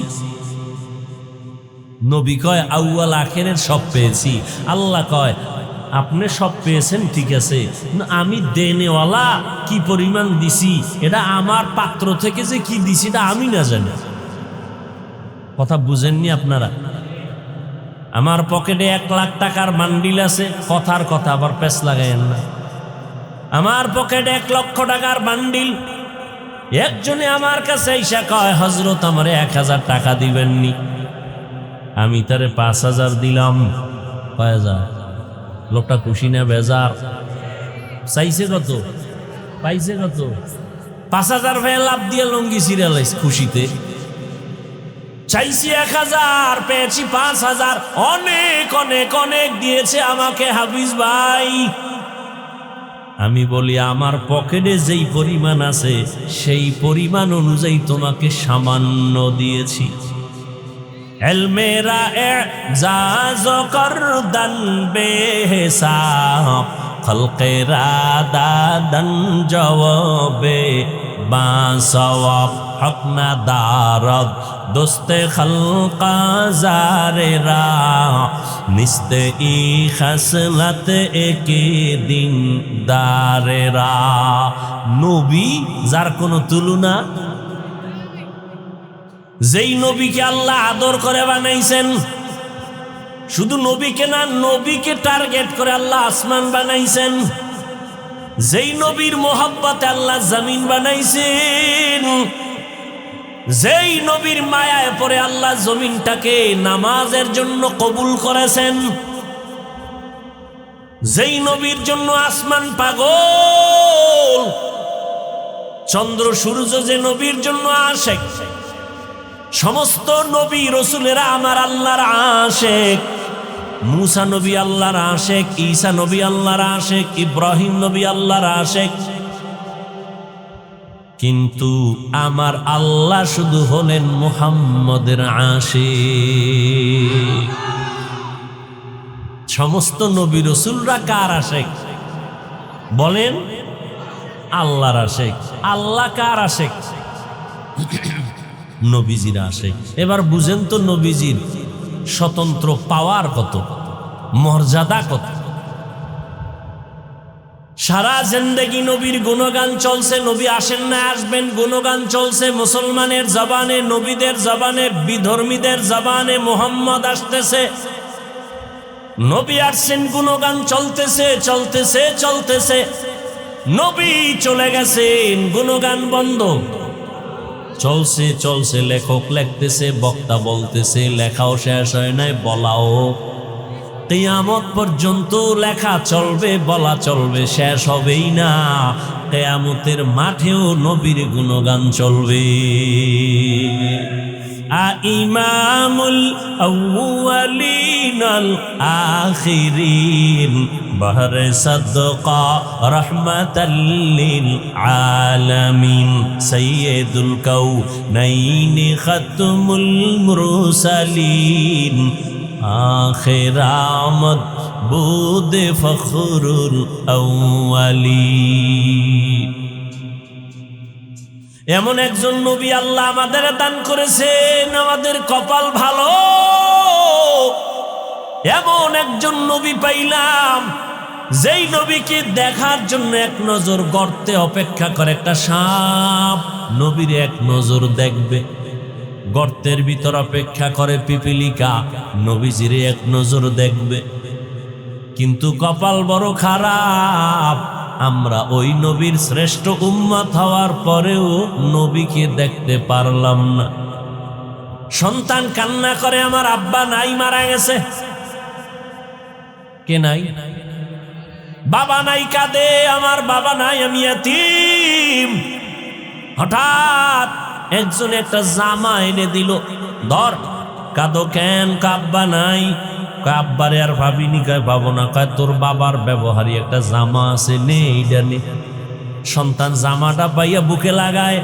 নবী কয় আউয়াল আখেরের সব পেয়েছি। আল্লাহ কয় আপনি সব পেয়েছেন, ঠিক আছে, আমি দেনেওয়ালা কি পরিমাণ দিছি, এটা আমার পাত্র থেকে যে কি দিছি এটা আমি না জানি। কথা বুঝেননি আপনারা? আমার পকেটে 1 লাখ টাকার বান্ডিল আছে, কথার কথা, আবার পেছ লাগাইয়েন না। আমার পকেটে 1 লক্ষ টাকার বান্ডিল। একজনে আমার কাছে এসে কয়, হযরত আমারে 1000 টাকা দিবেননি? আমি তারে 5000 দিলাম। 5000? লোকটা খুশি না বেজার? চাইছে কত, পাইছে কত? 5000 ভাই লাভ দিয়ে লঙ্গি সিরিয়ালাইজ খুশিতে। চাইছি 1000, পেয়েছি 5000। অনেক অনেক অনেক দিয়েছে আমাকে হাফিজ ভাই। আমি বলি আমার পকেটে যেই পরিমাণ আছে সেই পরিমাণ অনুযায়ী তোমাকে সামান্য দিয়েছি। এলমেরা এজাজ করদান বেহিসাব, খলকেরা দাদান জওয়াবে বাসওয়াব। হকনা দারদ দোস্তে খলকা জারেরা নিস্তে ই খাসলাত একে দিন দারেরা। নবী যার কোনো তুলনা, যেই নবীকে আল্লাহ আদর করে বানাইছেন, শুধু নবীকে না, নবীকে টার্গেট করে আল্লাহ আসমান বানাইছেন। যেই নবীর মোহাব্বতে আল্লাহ জমিন বানাইছেন, যেই নবীর মায়ায় পড়ে আল্লাহ জমিনটাকে নামাজের জন্য কবুল করেছেন, যেই নবীর জন্য আসমান পাগল, চন্দ্র সূর্য যে নবীর জন্য আশেক, সমস্ত নবী রসুলেরা আমার আল্লাহর আশেক। মুসা নবী আল্লাহর আশেক, ঈসা নবী আল্লাহর আশেক, ইব্রাহিম নবী আল্লাহর আশেক। কিন্তু আমার আল্লাহ শুধু হলেন মুহাম্মদের আশেক। সমস্ত নবী রসুলরা কার আশেক বলেন? আল্লাহর আশেক। আল্লাহ কার আশেক? নবীজির আশেক। এবার বুঝেন তো নবীজির স্বতন্ত্র পাওয়ার কত, মর্যাদা কত। সারা জিন্দেগি নবীর গুণগান চলছে, নবী আসেন না আসবেন গুণগান চলছে মুসলমানের জবানে, নবীদের জবানে, বিধর্মীদের জবানে মুহাম্মদ আসতেছে, নবী আসছেন, গুণগান চলতেছে চলতেছে চলতেছে। নবী চলে গেছেন, গুণগান বন্ধ। চলছে চলছে, লেখক লিখতেছে, বক্তা বলতেছে, লেখাও শেষ হয় নাই, বলাও। কিয়ামত পর্যন্ত লেখা চলবে, বলা চলবে, শেষ হবেই না। কিয়ামতের মাঠেও নবীর গুণগান চলবে। ইমামুল আউয়ালিন আল আখিরিন বহরে সাদকা রহমাতাল লিল আলামিন সাইয়্যিদুল কাউনাইন খাতমুল মুরসালিন আখির আমদ বুদ ফখরুল আউয়ালিন। এমন একজন নবী আল্লাহ আমাদের দান করেছেন, আমাদের কপাল ভালো। এমন একজন নবী পাইলাম, যেই নবীকে দেখার জন্য এক নজর গর্তে অপেক্ষা করে একটা সাপ, নবীর এক নজর দেখবে। গর্তের ভিতর অপেক্ষা করে পিপিলিকা, নবীজিরে এক নজর দেখবে। কিন্তু কপাল বড় খারাপ, আমরা ওই নবীর শ্রেষ্ঠ উম্মত হওয়ার পরেও নবীকে দেখতে পারলাম না। সন্তান কান্না করে, আমার আব্বা নাই, মারা গেছে। কে নাই? বাবা নাই, কাঁদে, আমার বাবা নাই, আমি ইয়াতীম। হঠাৎ একজন একটা জামা এনে দিল, ধর। কাঁদো কেন? আব্বা নাই। আব্বারে আর ভাবিনি, কয় পাবো না। কয় তোর বাবার ব্যবহারী একটা জামা আছে, নে এইটা নে। সন্তান জামাটা পাইয়া বুকে লাগায়,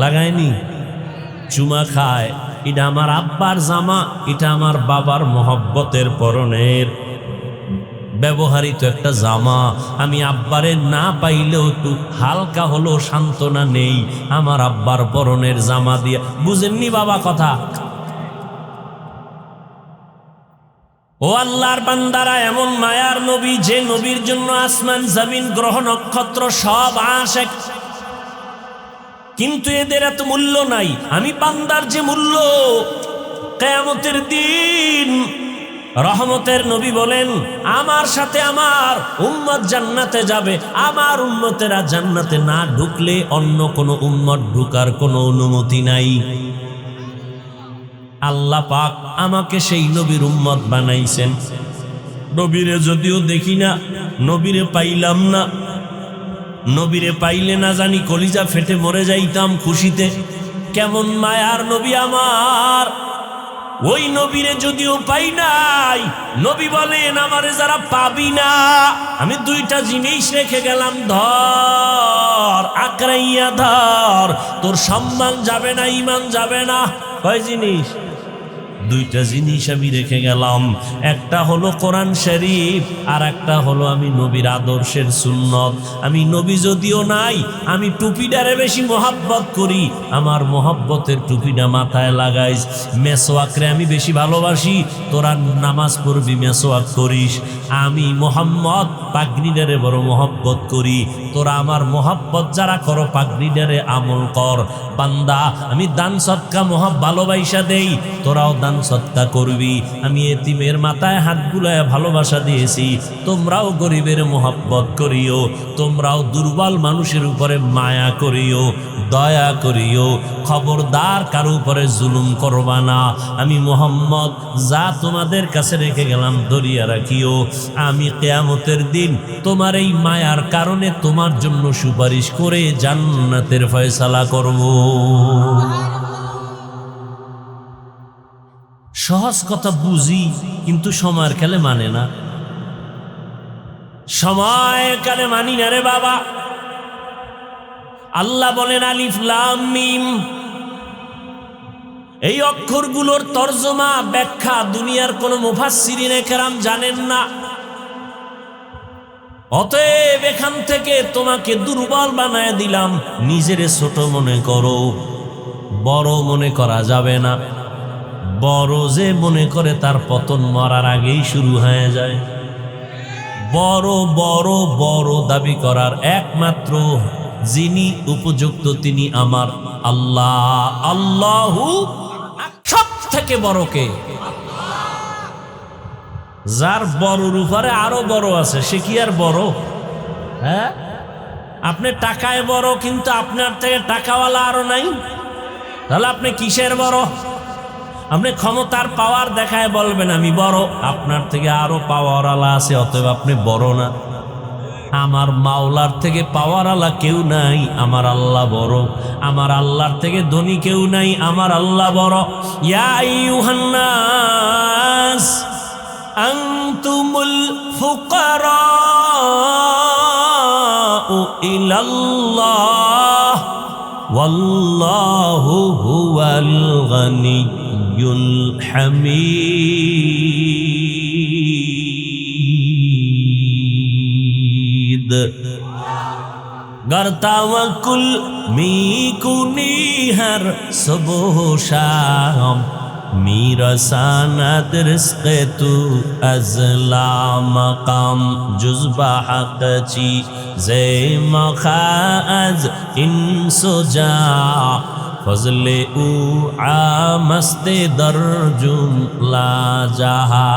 লাগায়নি, চুমা খায়। এটা আমার আব্বার জামা, এটা আমার বাবার মহব্বতের পরনের ব্যবহারিত একটা জামা। আমি আব্বারে না পাইলেও একটু হালকা হলো সান্ত্বনা নেই আমার আব্বার পরনের জামা দিয়া। বুঝেননি বাবা কথা? ও আল্লাহর বান্দারা, এমন মায়ার নবী, যে নবীর জন্য আসমান জমিন গ্রহ নক্ষত্র সব আশেক, কিন্তু এদের এত মূল্য নাই। আমি বান্দার যে মূল্য, কিয়ামতের দিন রহমতের নবী বলেন, আমার সাথে আমার উম্মত জান্নাতে যাবে। আমার উম্মতেরা জান্নাতে না ঢুকলে অন্য কোনো উম্মত ঢুকার কোনো অনুমতি নাই। আল্লাহ পাক আমাকে সেই নবীর উম্মত বানাইছেন। নবীরে যদিও দেখি না, নবীরে পাইলাম না, নবীরে পাইলে না জানি কলিজা ফেটে মরে যাইতাম খুশিতে। কেমন মায়ার নবী আমার! ওই নবীরে যদিও পাই নাই, নবী বলেন আমারে যারা পাবি না, আমি দুইটা জিনিস রেখে গেলাম, ধর, আঁকড়াইয়া ধর, তোর সম্মান যাবে না, ঈমান যাবে না। কয় জিনিস? দুইটা জিনিস আমি রেখে গেলাম, একটা হলো কোরআন শরীফ, আর একটা হলো আমি নবীর আদর্শের সুন্নত। আমি নবী যদিও নাই, আমি টুপিটারে বেশি মহাব্বত করি, আমার মহাব্বতের টুপিটা মাথায় লাগাইস। মেসওয়াকরে আমি বেশি ভালোবাসি, তোরা নামাজ পড়বি মেসওয়াক করিস। আমি মোহাম্মদ পাগড়িটারে বড় মহব্বত করি, তোরা আমার মহব্বত যারা করো পাগড়িটারে আমল কর। বান্দা আমি দান সৎকা ভালোবাসা দেই, তোরাও দান সৎকা করবি। আমি এতিমের মাথায় হাত বুলায় ভালোবাসা দিয়েছি, তোমরাও গরিবের মহব্বত করিও, তোমরাও দুর্বল মানুষের উপরে মায়া করিও, দয়া করিও। খবরদার কারো উপরে জুলুম করবা না। আমি মোহাম্মদ যা তোমাদের কাছে রেখে গেলাম ধরিয়া রাখিও। আমি কিয়ামতের দিন তোমার এই মায়ার কারণে তোমার জন্য সুপারিশ করে জান্নাতের ফয়সালা করব। সহজ কথা বুঝি, কিন্তু সময়ের কালে মানে না। সময়ের কালে মানি না রে বাবা। আল্লাহ বলেন আলিফ লাম মিম, এই অক্ষরগুলোর তর্জমা ব্যাখ্যা দুনিয়ার কোন মুফাসসিরিনে কেরাম জানেন না। অতএব এখান থেকে তোমাকে দুর্বল বানায় দিলাম, নিজেরে ছোট মনে করো, বড় মনে করা যাবে না। বড় যে মনে করে তার পতন মরার আগেই শুরু হয়ে যায়। বড় বড় বড় দাবি করার একমাত্র যিনি উপযুক্ত তিনি আমার আল্লাহ। আল্লাহু সব থেকে বড়কে, যার বড়র উপরে আরো বড় আছে সে কি আর বড়? হ্যাঁ, আপনি টাকায় বড়, কিন্তু আপনার থেকে টাকাওয়ালা আরো নাই, তাহলে আপনি কিসের বড়? আপনি ক্ষমতার পাওয়ার দেখায় বলবেন আমি বড়, আপনার থেকে আরো পাওয়ারওয়ালা আছে, অতএব আপনি বড় না। আমার মাওলার থেকে পাওয়ারওয়ালা কেউ নাই, আমার আল্লাহ বড়। আমার আল্লাহর থেকে ধনী কেউ নাই, আমার আল্লাহ বড়। ইয়া আইয়ুহান নাস আনতুমুল ফুকারাউ ইলাল্লাহ ওয়াল্লাহু হুয়াল গানিয়্যুল হামিদ। गर तवक्कुल मीकुनी हर सुबह शाम मेरा सानद रिज़्क़ तू अज़ला मकाम जुज़्बा हक़ची ज़े मखाज़ इंसुजा फज़ले उ आमस्ते दरजुम ला जहा।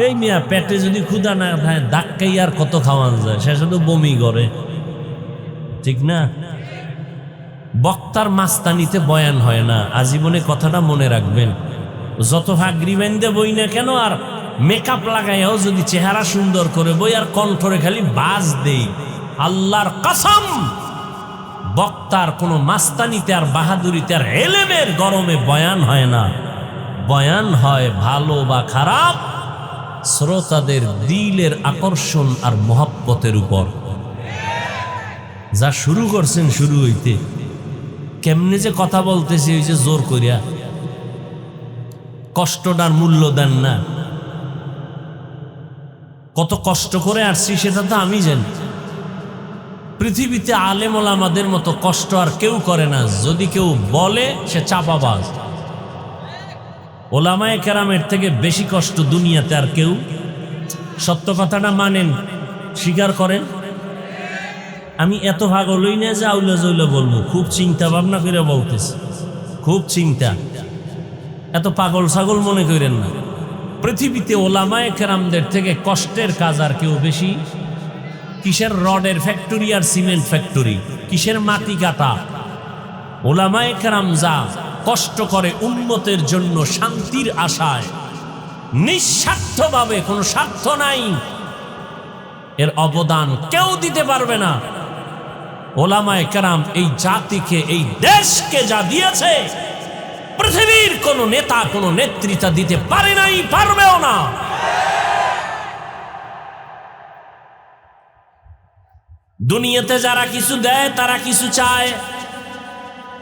এই মিয়া পেটে যদি ক্ষুধা না খায় ধাক্কাই আর কত খাওয়ান যায়, সে শুধু বমি করে, ঠিক না? বক্তার মাস্তানিতে বয়ান হয় না, আজীবনে কথাটা মনে রাখবেন। যত ফাগরি বান্ধে বই না কেন আর মেকআপ লাগাইয়াও যদি চেহারা সুন্দর করে বই আর কণ্ঠরে খালি বাজ দেই, আল্লাহর কসম বক্তার কোনো মাস্তানিতে আর বাহাদুরিতে আর এলেমের গরমে বয়ান হয় না। বয়ান হয় ভালো বা খারাপ শ্রোতাদের দিলের আকর্ষণ আর মহব্বতের উপর। যা শুরু করছেন শুরু হইতে কেমনে যে কথা বলতেছি, ওই যে জোর করিয়া, কষ্টটার মূল্য দেন না। কত কষ্ট করে আসছি সেটা তো আমি জানি। পৃথিবীতে আলেম ওলামাদের মতো কষ্ট আর কেউ করে না, যদি কেউ বলে সে চাপাবাজ। ওলামায়ে কেরামের থেকে বেশি কষ্ট দুনিয়াতে আর কেউ, সত্য কথাটা মানেন, স্বীকার করেন। আমি এত পাগল হই না যে আউলা জৌলা বলবো, খুব চিন্তা ভাবনা করে বলতেছি, খুব চিন্তা। এত পাগল ছাগল মনে করেন না। পৃথিবীতে ওলামায়ে কেরামদের থেকে কষ্টের কাজ আর কেউ বেশি। কিসের রডের ফ্যাক্টরি আর সিমেন্ট ফ্যাক্টরি, কিসের মাটি কাটা। ওলামায়ে কেরাম যা কষ্ট করে উম্মতের জন্য শান্তির আশায়, নিঃস্বার্থভাবে, কোনো স্বার্থ নাই, এর অবদান কেউ দিতে পারবে না। ওলামায়ে কেরাম এই জাতিকে, এই দেশকে যা দিয়েছে পৃথিবীর কোন নেতা, কোন নেতৃত্ব দিতে পারে নাই, পারবেও না। দুনিয়াতে যারা কিছু দেয় তারা কিছু চায়,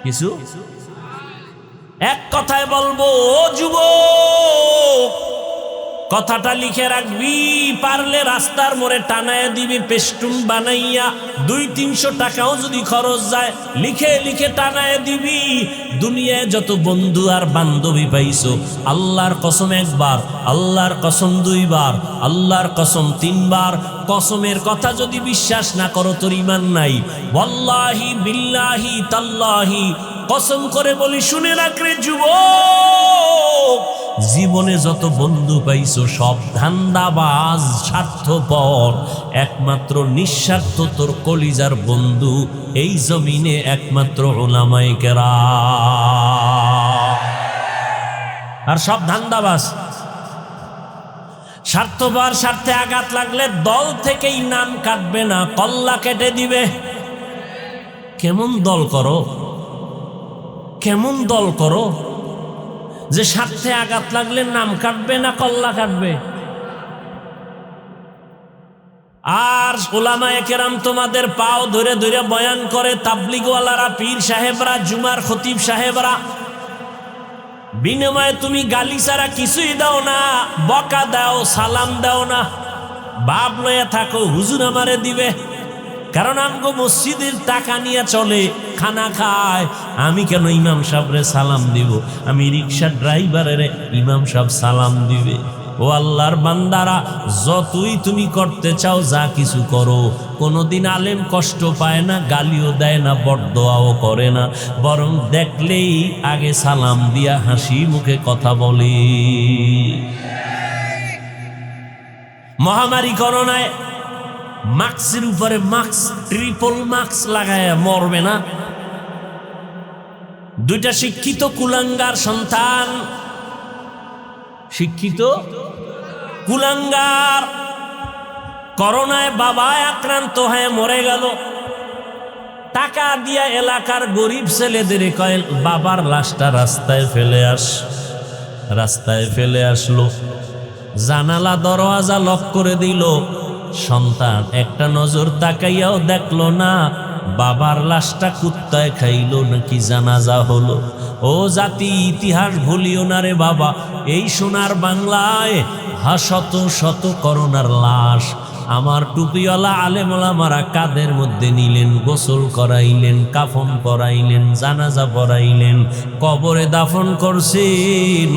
কিছু এক কথায় বলবো, ও যুবক, কথাটা লিখে রাখবি, পারলে রাস্তার মোড়ে টানায় দিবি পেস্টুন বানাইয়া, 200-300 টাকাও যদি খরচ যায় লিখে লিখে টানায় দিবি। দুনিয়ায় যত বন্ধু আর বান্ধবী পাইছো, আল্লাহর কসম একবার, আল্লাহর কসম 2 বার, আল্লাহর কসম 3 বার, কসমের কথা যদি বিশ্বাস না করো তোর ঈমান নাই। ওয়াল্লাহি বিল্লাহি তাল্লাহি কসম করে বলি, শুনে রাখরে যুবক, জীবনে যত বন্ধু পাইছো সব ধান্দাবাজ, স্বার্থপর। একমাত্র নিঃস্বার্থ তোর কলিজার বন্ধু এই জমিনে একমাত্র উলামায়ে কেরাম। আর সব ধান্দাবাজ, স্বার্থপর। স্বার্থে আঘাত লাগলে দল থেকেই নাম কাটবে না, কল্লা কেটে দিবে। কেমন দল করো, কেমন দল করো যে স্বার্থে আঘাত লাগলে নাম কাটবে না, কল্লা কাটবে। আর উলামায়ে কেরাম তোমাদের পাও ধরে ধরে বয়ান করে, তাবলিগওয়ালারা, পীর সাহেবরা, জুমার খতিব সাহেবরা, বিনিময়ে তুমি গালি ছাড়া কিছুই দাও না, বকা দাও, সালাম দাও না, বাপ লয়ে থাকো হুজুর আমারে দিবে। কারণ আমগো মসজিদের টাকা নিয়ে চলে, খানা খায়। আমি কেন ইমাম সাহেবরে সালাম দিব? আমি রিক্সা ড্রাইভারের ইমাম সাহেব সালাম দিবে। ও আল্লাহর বান্দারা, যতই তুমি করতে চাও যা কিছু করো, কোনোদিন আলেম কষ্ট পায় না, গালিও দেয় না, বরদোয়াও করে না, বরং দেখলেই আগে সালাম দিয়া হাসি মুখে কথা বলে। মহামারী করোনায় মাস্কের উপরে মাস্ক, ট্রিপল মাস্ক লাগায় মরবে না? 2টা শিক্ষিত কুলাঙ্গার সন্তান, শিক্ষিত কুলাঙ্গার, করোনায় বাবা আক্রান্ত হয়ে মরে গেল। টাকা দিয়া এলাকার গরিব ছেলেদের কয় বাবার লাশটা রাস্তায় ফেলে রাস্তায় ফেলে আসলো। জানালা দরওয়াজা লক করে দিল। সন্তান একটা নজর তাকাইয়াও দেখলো না বাবার লাশটা কুত্তায় খাইলো নাকি জানাজা হলো। ও জাতি, ইতিহাস ভুলিও না রে বাবা। এই সোনার বাংলায় শত শত করোনার লাশ আমার টুপিওয়ালা আলেম ওলামারা কাদের মধ্যে নিলেন, গোসল করাইলেন, কাফন পরাইলেন, জানাজা পরাইলেন, কবরে দাফন করছেন।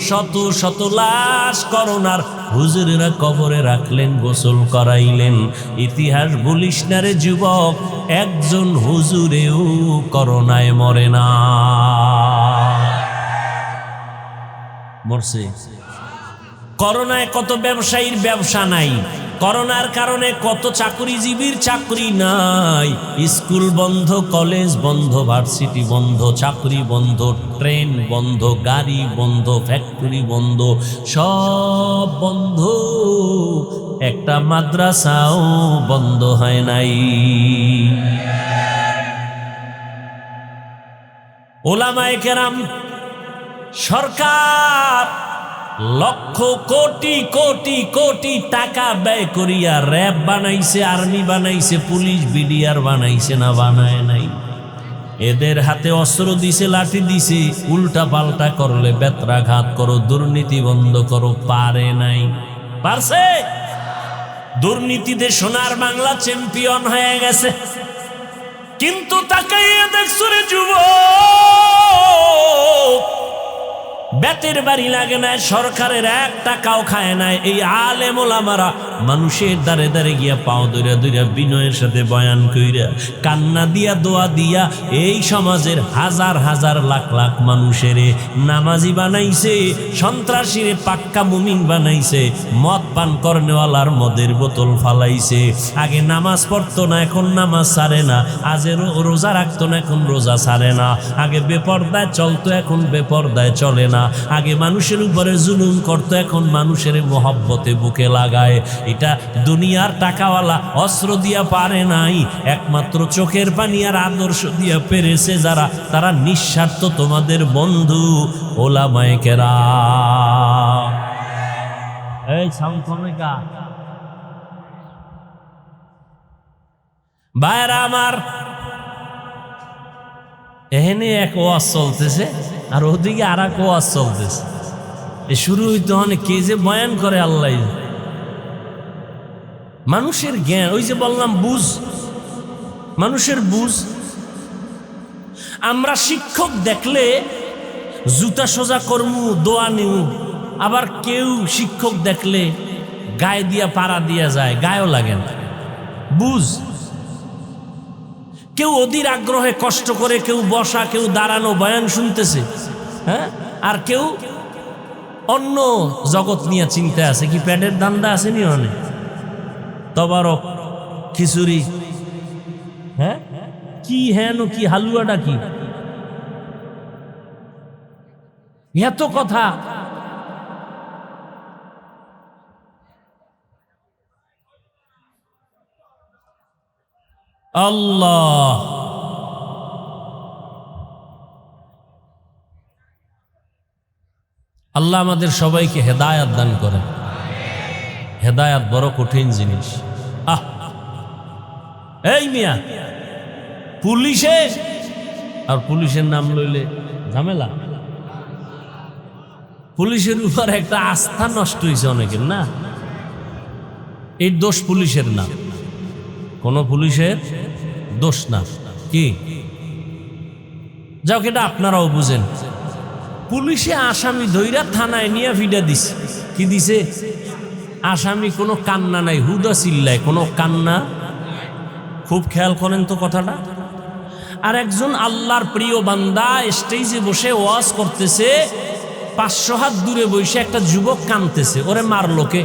শত শত লাশ করোনার হুজুরেরা কবরে রাখলেন, গোসল করাইলেন। ইতিহাস ভুলিস না রে যুবক, একজন হুজুরেও করোনায় মরে না। মরছে। করোনায় কত ব্যবসায়ীর ব্যবসা নাই, করোনার কারণে কত চাকরিজীবীর চাকরি নাই। স্কুল বন্ধ, কলেজ বন্ধ, ভার্সিটি বন্ধ, চাকরি বন্ধ, ট্রেন বন্ধ, গাড়ি বন্ধ, ফ্যাক্টরি বন্ধ, সব বন্ধ। একটা মাদ্রাসাও বন্ধ হয় নাই। ওলামায়ে কেরাম, সরকার লক্ষ কোটি কোটি কোটি টাকা ব্যয় করিয়া র্যাব বানাইছে, আর্মি বানাইছে, পুলিশ বিডিআর বানাইছে, না বানায় নাই? এদের হাতে অস্ত্র দিছে, লাঠি দিছে, উল্টা পাল্টা করলে বেত্রাঘাত করো, দুর্নীতি বন্ধ করো, পারে নাই? পারছে? দুর্নীতিতে সোনার বাংলা চ্যাম্পিয়ন হয়ে গেছে। কিন্তু তাকাইয়া দেখছো রে যুবক, বেতের বাড়ি লাগে নাই, সরকারের 1 টাকাও খায় নাই। এই আলেম ওলামারা মানুষের দ্বারে দ্বারে গিয়া পাও ধইরা ধইরা বিনয়ের সাথে বয়ান কইরা, কান্না দিয়া, দোয়া দিয়া এই সমাজের হাজার হাজার লাখ লাখ মানুষের নামাজি বানাইছে, সন্ত্রাসীরে পাক্কা মুমিন বানাইছে, মদ পান করনেওয়ালার মদের বোতল ফালাইছে। আগে নামাজ পড়তো না, এখন নামাজ ছাড়ে না। আগে রোজা রাখতো না, এখন রোজা ছাড়ে না। আগে বেপরদায় চলতো, এখন বেপরদায় চলে না। আগে মানুষের উপরে জুলুম করতো, এখন মানুষের মহব্বতে বুকে লাগায়। এটা দুনিয়ার টাকাওয়ালা অস্ত্র দিয়া পারে নাই, একমাত্র চোখের পানি আর আদর্শ দিয়া পেরেছে যারা, তারা নিঃস্বার্থ তোমাদের বন্ধু ওলামায়ে কেরাম। এই সাউন্ড কমে গা ভাইরা আমার, এখানে এক ওয়াজ চলতেছে। আর ওদিকে আর এক ওয়াজ চলতেছে। এই শুরু হইতে অনেক কে যে বয়ান করে আল্লাহ। মানুষের জ্ঞান, ওই যে বললাম বুঝ, মানুষের বুঝ। আমরা শিক্ষক দেখলে জুতা সোজা করমু, দোয়া নিউ, আবার কেউ শিক্ষক দেখলে গায়ে দিয়া পাড়া দিয়া যায়, গায়েও লাগে না। বুঝ। কেউ অধীর আগ্রহে কষ্ট করে, কেউ বসা, কেউ দাঁড়ানো বয়ান শুনতেছে, হ্যাঁ, আর কেউ অন্য জগৎ নিয়ে চিন্তা আছে। কি প্যাডের দান্দা আছে নি অনেক, তবারক, খিচুড়ি, হ্যাঁ, কি হেন কি হালুয়াটা কি, এত কথা। আল্লাহ আল্লাহ আমাদের সবাইকে হেদায়াত দান করেন। হেদায়াত বড় কঠিন জিনিস। এই মিয়া, পুলিশে আর পুলিশের নাম লইলে ঝামেলা। পুলিশের উপর একটা আস্থা নষ্ট হয়েছে অনেকের, না? এই দোষ পুলিশের না, কোন পুলিশের দোষ না। কি যাও, এটা আপনারাও বুঝেন। পুলিশে আসামি ধইরা থানায় নিয়ে ফিডা দিছে। কি দিছে? আসামি কোনো কান্না নাই, হুদা চিল্লায়, কোনো কান্না। খুব খেয়াল করেন তো কথাটা। আর একজন আল্লাহর প্রিয় বান্দা স্টেজে বসে ওয়াজ করতেছে, 500 হাত দূরে বসে একটা যুবক কাঁদতেছে। ওরে মারলো কে?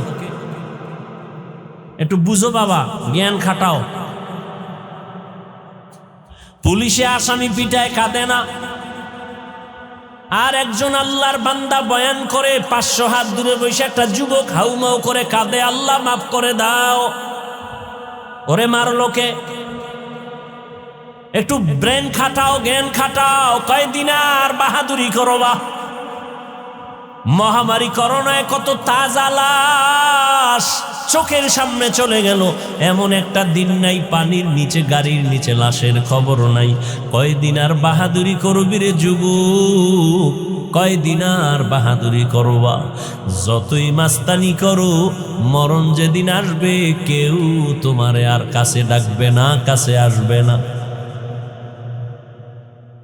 একটু বুঝো বাবা, জ্ঞান খাটাও। পুলিশে আসামি পিটায়, কাঁদে না। আর একজন আল্লাহর বান্দা বয়ান করে, 500 হাত দূরে বসে একটা যুবক হাউমাউ করে কাঁদে, আল্লাহ মাফ করে দাও। ওরে মারলো কে? একটু ব্রেন খাটাও, জ্ঞান খাটাও। কয়দিন আর বাহাদুরি করো বা? মহামারী করোনায় কত তাজা লাশ চোখের সামনে চলে গেল। এমন একটা দিন নাই পানির নিচে, গাড়ির নিচে লাশের খবর নাই। কয়দিন আর বাহাদুরি করবি রে যুবক, কয়দিন আর বাহাদুরি করবা? যতই মাস্তানি করো, মরণ যেদিন আসবে কেউ তোমারে আর কাছে ডাকবে না, কাছে আসবে না।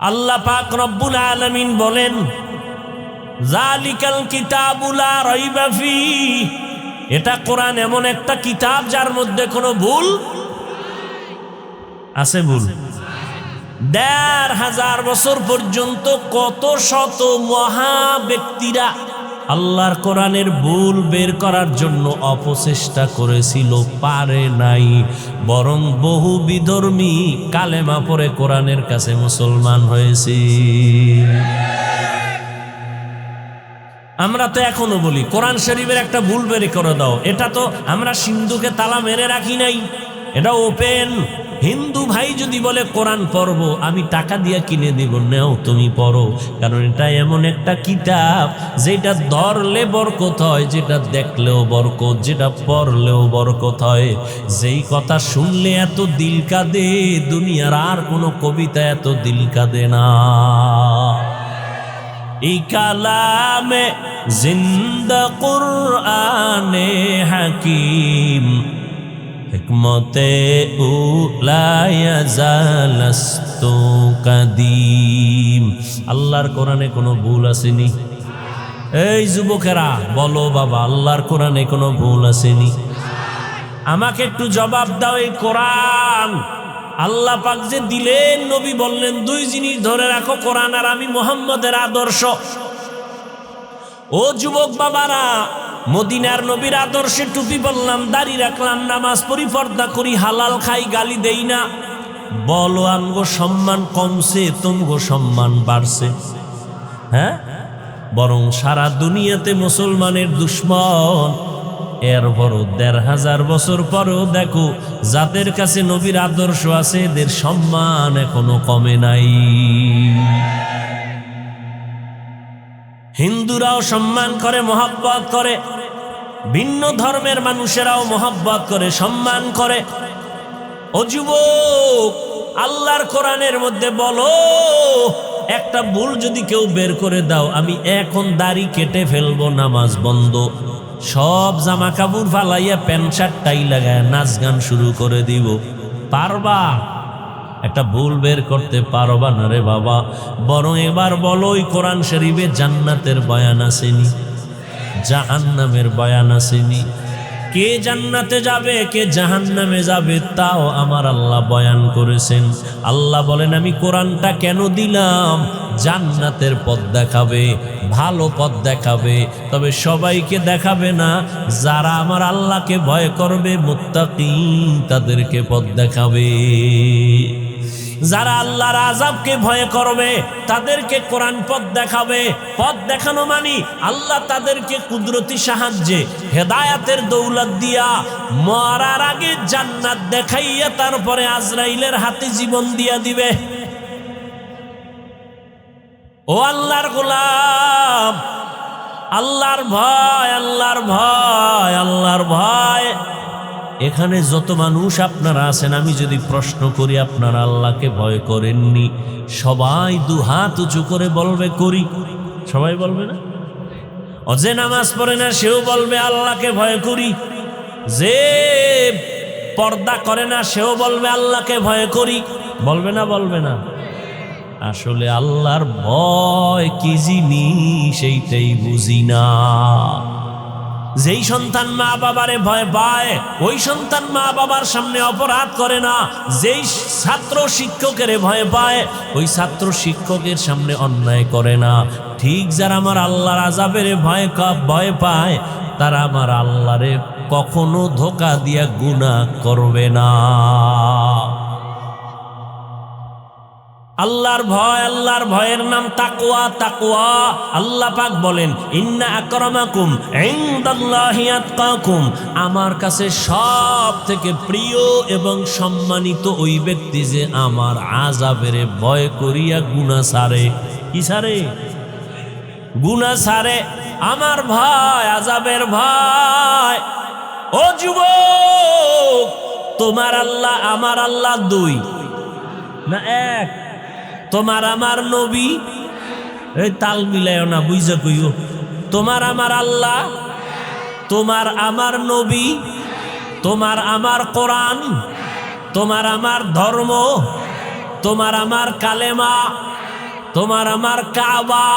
আল্লাহ পাক রব্বুল আলামিন বলেন, যালিকাল কিতাবু লা রাইবা ফীহি, এটা কোরআন এমন একটা কিতাব যার মধ্যে কোনো ভুল আছে? ভুল 1500 বছর পর্যন্ত কত শত মহা ব্যক্তিরা আল্লাহর কোরআনের ভুল বের করার জন্য অপচেষ্টা করেছিল, পারে নাই। বরং বহু বিধর্মী কালেমা পড়ে কোরআনের কাছে মুসলমান হয়েছে। আমরা তো এখনো বলি কোরআন শরীফের একটা ভুল বের করে দাও। এটা তো আমরা সিন্ধুকে তালা মেরে রাখি নাই, এটা ওপেন। হিন্দু ভাই যদি বলে কোরআন পড়বো, আমি টাকা দিয়ে কিনে দিব, নেও তুমি পড়ো। কারণ এটা এমন একটা কিতাব যেটা ধরলে বরকত হয়, যেটা দেখলেও বরকত, যেটা পড়লেও বরকত হয়। যেই কথা শুনলে এত দিল কাঁদে, দুনিয়ার আর কোনো কবিতা এত দিল কাঁদে না। এই কালামে জিন্দা কুরআনে হাকিম, হিকমতে উলা ইয়াজালাস্তু কাদিম। আল্লাহর কোরআনে কোনো ভুল আসেনি? এই যুবকেরা বলো বাবা, আল্লাহর কোরআনে কোনো ভুল আসেনি? আমাকে একটু জবাব দাও। এই কোরআন আল্লাহ পাক যে দিলেন, নবী বললেন 2 জিনিস ধরে রাখো, কোরআন আর আমি মুহাম্মদের আদর্শ। ও যুবক বাবারা, মদিনার নবীর আদর্শে টুপি বললাম, দাড়ি রাখলাম, নামাজ পড়ি, পর্দা করি, হালাল খাই, গালি দেই না। বলো আমগো সম্মান কমছে, তুমগো সম্মান বাড়ছে? হ্যাঁ, বরং সারা দুনিয়াতে মুসলমানের দুশ্মন। এরপর 1500 বছর পরেও দেখো, যাদের কাছে নবীর আদর্শ আছে এদের সম্মান এখনো কমে নাই। হিন্দুরাও সম্মান করে, মহব্বত করে, ভিন্ন ধর্মের মানুষেরাও মহব্বত করে, সম্মান করে। ও যুবক, আল্লাহর কোরআনের মধ্যে বলো একটা ভুল যদি কেউ বের করে দাও, আমি এখন দাড়ি কেটে ফেলবো, নামাজ বন্ধ, সব জামা কাপড় ফালাইয়া প্যান্ট শার্ট টাই লাগায় নাচ গান শুরু করে দিব। পারবা? একটা ভুল বের করতে পারবা না রে বাবা। বরং এবার বলো, ওই কোরআন শরীফে জান্নাতের বয়ান আসেনি, জাহান্নামের বয়ান আসেনি? কে জান্নাতে যাবে কে জাহান্নামে যাবে তাও আমার আল্লাহ বয়ান করেছেন। আল্লাহ বলেন, আমি কোরআনটা কেন দিলাম? জান্নাতের পথ দেখাবে, ভালো পথ দেখাবে, তবে সবাইকে দেখাবে না। যারা আমার আল্লাহকে ভয় করবে, মুত্তাকি, তাদেরকে পথ দেখাবে। যারা আল্লাহর আযাবকে ভয় করবে তাদেরকে কোরআন পথ দেখাবে। পথ দেখানো মানে আল্লাহ তাদেরকে কুদরতি সাহায্যে হেদায়াতের দৌলত দিয়া মরার আগে জান্নাত দেখাইয়া তারপরে আজরাইলের হাতে জীবন দিয়া দিবে। ও আল্লাহর গোলাম, আল্লাহর ভয়, আল্লাহর ভয়, আল্লাহর ভয়। এখানে যত মানুষ আপনারা আছেন, আমি যদি প্রশ্ন করি আপনারা আল্লাহকে ভয় করেননি, সবাই দুহাত উঁচু করে বলবে করি। সবাই বলবে না? যে নামাজ পড়ে না সেও বলবে আল্লাহকে ভয় করি। যে পর্দা করে না সেও বলবে আল্লাহকে ভয় করি। বলবে না? বলবে না? আসলে আল্লাহর ভয় কি জিনিস সেইটাই বুঝি না। যেই সন্তান মা বাবারে ভয় পায়, ওই সন্তান মা বাবার সামনে অপরাধ করে না। যেই ছাত্র শিক্ষকের ভয় পায়, ওই ছাত্র শিক্ষকের সামনে অন্যায় করে না। ঠিক যারা আমার আল্লাহর আযাবের ভয় পায়, তারা আমার আল্লাহরে কখনো ধোঁকা দিয়া গুনাহ করবে না। আল্লাহর ভয়, আল্লাহর ভয়ের নাম তাকওয়া। তাকওয়া, আল্লাহ পাক বলেন, ইন্না আকরামাকুম ইনদাল্লাহি আতকাকুম, আমার কাছে সব থেকে প্রিয় এবং সম্মানিত ওই ব্যক্তি যে আমার আযাবের ভয় করিয়া গুনাহ ছাড়ে। কি ছাড়ে? গুনাহ ছাড়ে। আমার ভয়, আযাবের ভয়। ও যুবক, তোমার আল্লাহ আমার আল্লাহ দুই না এক? তোমার আমার নবী, এই তাল মিলাইও না, বুঝা কইও। তোমার আমার আল্লাহ, তোমার আমার নবী, তোমার আমার কোরআন, তোমার আমার ধর্ম, তোমার আমার কালেমা, তোমার আমার কাবা,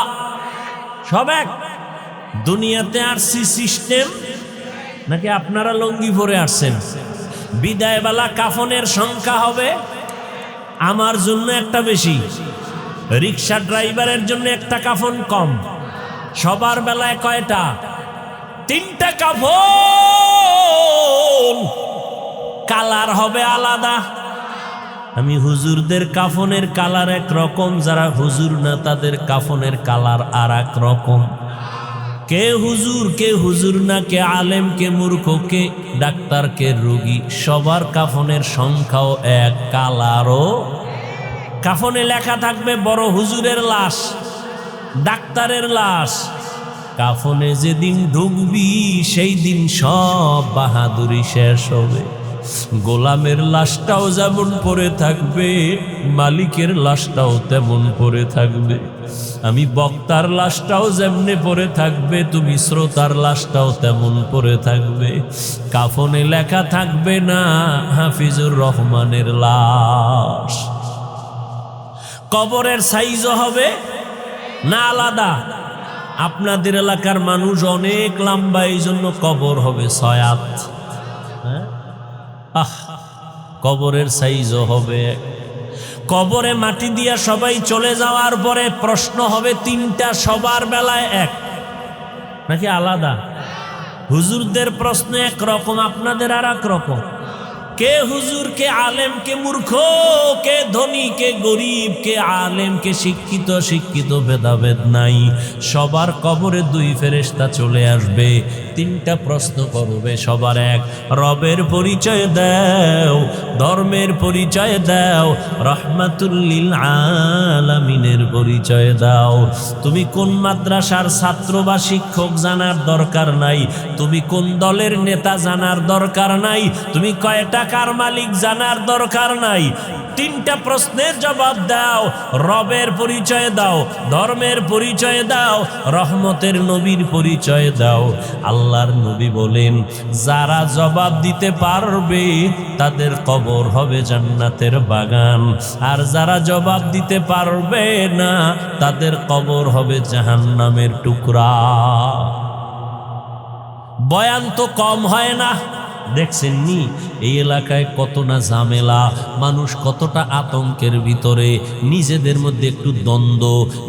সব এক। দুনিয়াতে আসছি সিস্টেম, নাকি আপনারা লঙ্গি পরে আসছেন? বিদায়বেলা কাফনের সংখ্যা হবে আমার জন্য একটা বেশি, রিক্সা ড্রাইভারের জন্য একটা কাফন কম। সবার বেলায় কয়টা? তিনটা কাফন। কালার হবে আলাদা। আমি হুজুরদের কাফনের কালার এক রকম, যারা হুজুর না তাদের কাফনের কালার আর এক রকম। কে হুজুর না, কে আলেম, কে মূর্খ, কে ডাক্তার, কে রোগী, সবার কাফনের সংখ্যাও এক, কালারও। কাফনে লেখা থাকবে বড় হুজুরের লাশ, ডাক্তারের লাশ। কাফনে যেদিন ঢুকবি সেই দিন সব বাহাদুরি শেষ হবে। গোলামের লাশটাও যেমন পড়ে থাকবে, মালিকের লাশটাও তেমন পড়ে থাকবে। আমি বক্তার লাশটাও যেমনে পড়ে থাকবে, তুমি শ্রোতার লাশটাও তেমন পড়ে থাকবে। কাফনে লেখা থাকবে না হাফিজুর রহমানের লাশ। কবরের সাইজও হবে না আলাদা? আপনাদের এলাকার মানুষ অনেক লম্বা, এই জন্য কবর হবে 6 হাত। কবরের সাইজও হবে। কবরে মাটি দিয়া সবাই চলে যাওয়ার পরে প্রশ্ন হবে 3টা, সবার বেলায় এক নাকি আলাদা? হুজুরদের প্রশ্ন একরকম, আপনাদের আর এক রকম। কে হুজুর, কে আলেম, কে মূর্খ, কে ধনী, কে গরিব, কে আলেম, কে শিক্ষিত ভেদাভেদ নাই। সবার কবরে 2 ফেরেশতা চলে আসবে, 3টা প্রশ্ন করবে সবার এক। রবের পরিচয় দাও, ধর্মের পরিচয় দাও, রাহমাতুল লিল আলামিনের পরিচয় দাও। তুমি কোন মাদ্রাসার ছাত্র বা শিক্ষক জানার দরকার নাই, তুমি কোন দলের নেতা জানার দরকার নাই, তুমি কয় টাকার মালিক জানার দরকার নাই। তিনটা প্রশ্নের জবাব দাও, রবের পরিচয় দাও, ধর্মের পরিচয় দাও, রহমতের নবীর পরিচয় দাও। আল্লাহর নবী বলেন, যারা জবাব দিতে পারবে তাদের কবর হবে জান্নাতের বাগান, আর যারা জবাব দিতে পারবে না তাদের কবর হবে জাহান্নামের টুকরা। বয়ান তো কম হয় না, দেখছেন নি এই এলাকায় কত না ঝামেলা, মানুষ কতটা আতঙ্কের ভিতরে, নিজেদের মধ্যে একটু দ্বন্দ্ব,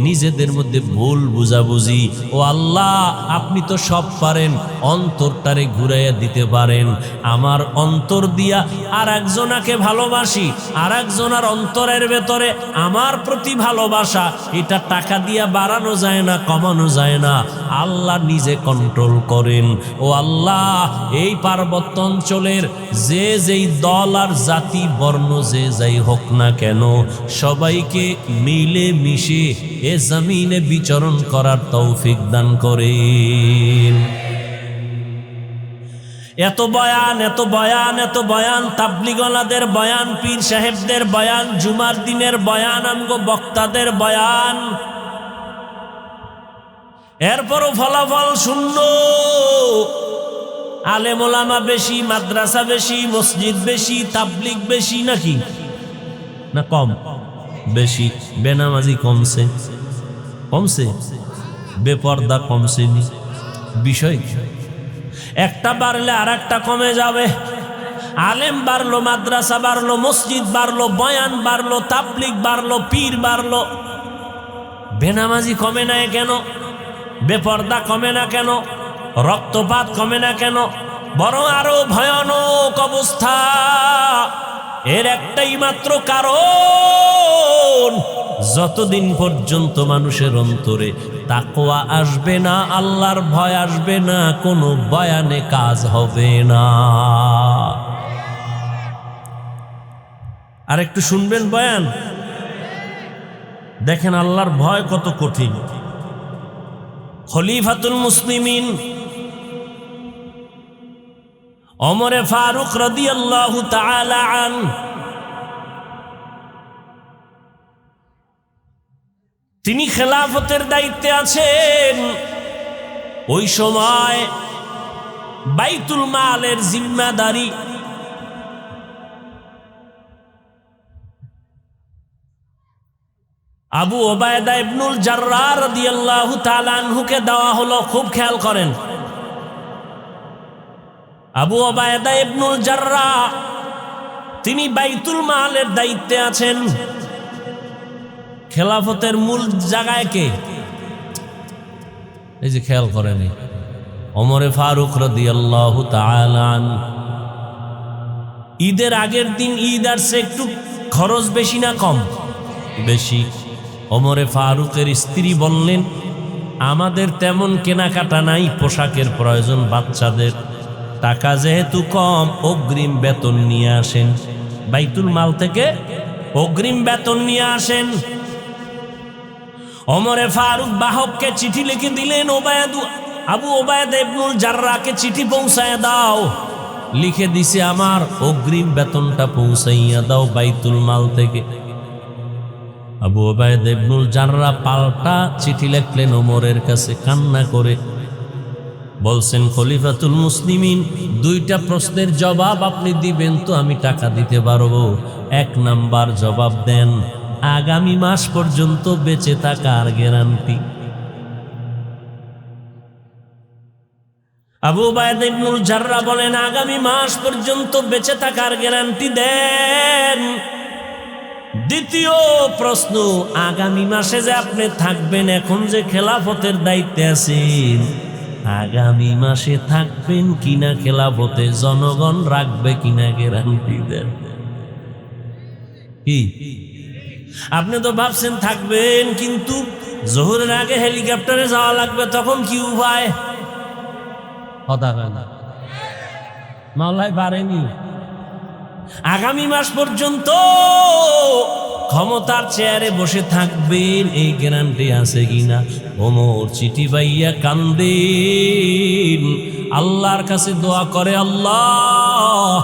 নিজেদের মধ্যে ভুল বুঝাবুঝি। ও আল্লাহ, আপনি তো সব পারেন, অন্তরটারে ঘুরাইয়া দিতে পারেন। আমার অন্তর দিয়া আর একজনাকে ভালোবাসি, আর একজনার অন্তরের ভেতরে আমার প্রতি ভালোবাসা, এটা টাকা দিয়া বাড়ানো যায় না, কমানো যায় না। আল্লাহ নিজে কন্ট্রোল করেন। ও আল্লাহ, এই পার্বত্য অঞ্চলের যে যেই দল আর জাতি বর্ণ যে যাই হোক না কেন, সবাইকে মিলে মিশে এ জমিনে বিচরণ করার তৌফিক দান করেন। এত বয়ান, এত বয়ান, এত বয়ান, তাবলিগওয়ালাদের বয়ান, পীর সাহেবদের বয়ান, জুমার দিনের বয়ান, আমগো বক্তাদের বয়ান, এরপরও ফলাফল শূন্য। আলেম ওলামা বেশি, মাদ্রাসা বেশি, মসজিদ বেশি, তাবলিগ বেশি, নাকি না কম? বেশি। বেনামাজি কমছে, কমছে, বেপর্দা কমছে নি? বিষয় একটা বাড়লে আর একটা কমে যাবে। আলেম বাড়লো, মাদ্রাসা বাড়লো, মসজিদ বাড়লো, বয়ান বাড়লো, তাবলিগ বাড়লো, পীর বাড়লো, বেনামাজি কমে না কেন? বেপর্দা কমে না কেন? রক্তপাত কমে না কেন? বরং আরো ভয়ানক অবস্থা। এর একটাই মাত্র কারণ, যতদিন পর্যন্ত মানুষের অন্তরে তাকওয়া আসবে না, আল্লাহর ভয় আসবে না, কোনো বয়ানে কাজ হবে না। আর একটু শুনবেন বয়ান, দেখেন আল্লাহর ভয় কত কঠিন। খলিফাতুল মুসলিমিন ওমরে ফারুক রাদিয়াল্লাহু তাআলা আনহু, তিনি খেলাফতের দায়িত্বে আছেন। ওই সময় বাইতুল মালের জিম্মাদারি আবু ওবায়দা ইবনুল জাররাহ রাদিয়াল্লাহু তাআলা আনহুকে দেওয়া হলো। খুব খেয়াল করেন, আবু ওবায়দা ইবনুল জাররাহ তিনি বাইতুল মালের দায়িত্বে আছেন। খেলাফতের মূল জায়গায় কে? এই যে খেয়াল করেন, ওমরে ফারুক রাদিয়াল্লাহু তাআলা আনহু। ঈদের আগের দিন ঈদ আসছে, একটু খরচ বেশি না কম? বেশি। ওমরে ফারুকের স্ত্রী বললেন, আমাদের তেমন কেনাকাটা নাই, পোশাকের প্রয়োজন বাচ্চাদের, টাকা যেহেতু কম, অগ্রিম বেতন নিয়ে আসেন, বাইতুল মাল থেকে অগ্রিম বেতন নিয়ে আসেন। ওমরে ফারুক বাহককে চিঠি লিখে দিলেন, আবু ওবায়দা ইবনুল জাররাহকে চিঠি পৌঁছায় দাও। লিখে দিছে, আমার অগ্রিম বেতনটা পৌঁছাইয়া দাও বাইতুল মাল থেকে। আবু ওবায়দা ইবনুল জাররাহ পাল্টা চিঠি লিখলেন ওমরের কাছে, কান্না করে বলছেন, খলিফাতুল মুসলিমিন, দুইটা প্রশ্নের জবাব আপনি দিবেন তো আমি টাকা দিতে পারবো। এক নাম্বার জবাব দেন, আগামী মাস পর্যন্ত বেঁচে থাকার গ্যারান্টি। আবু ওবায়দা ইবনুল জাররাহ বলেন, আগামী মাস পর্যন্ত বেঁচে থাকার গ্যারান্টি দেন। দ্বিতীয় প্রশ্ন, আগামী মাসে যে আপনি থাকবেন, এখন যে খেলাফতের দায়িত্বে আছেন, আগামী মাসে থাকবেন কিনা খেলাফতে, জনগণ রাখবে কিনা গ্যারান্টি দেন। কি আপনি তো ভাবছেন থাকবেন, কিন্তু জোহরের আগে হেলিকপ্টারে যাওয়া লাগবে, তখন কি উপায়? মাওলাই পারেনি। আগামী মাস পর্যন্ত ক্ষমতার চেয়ারে বসে থাকবেন, এই গ্যারান্টি আছে কিনা? ওমর চিঠি পাইয়া কান্দেন, আল্লাহর কাছে দোয়া করে, আল্লাহ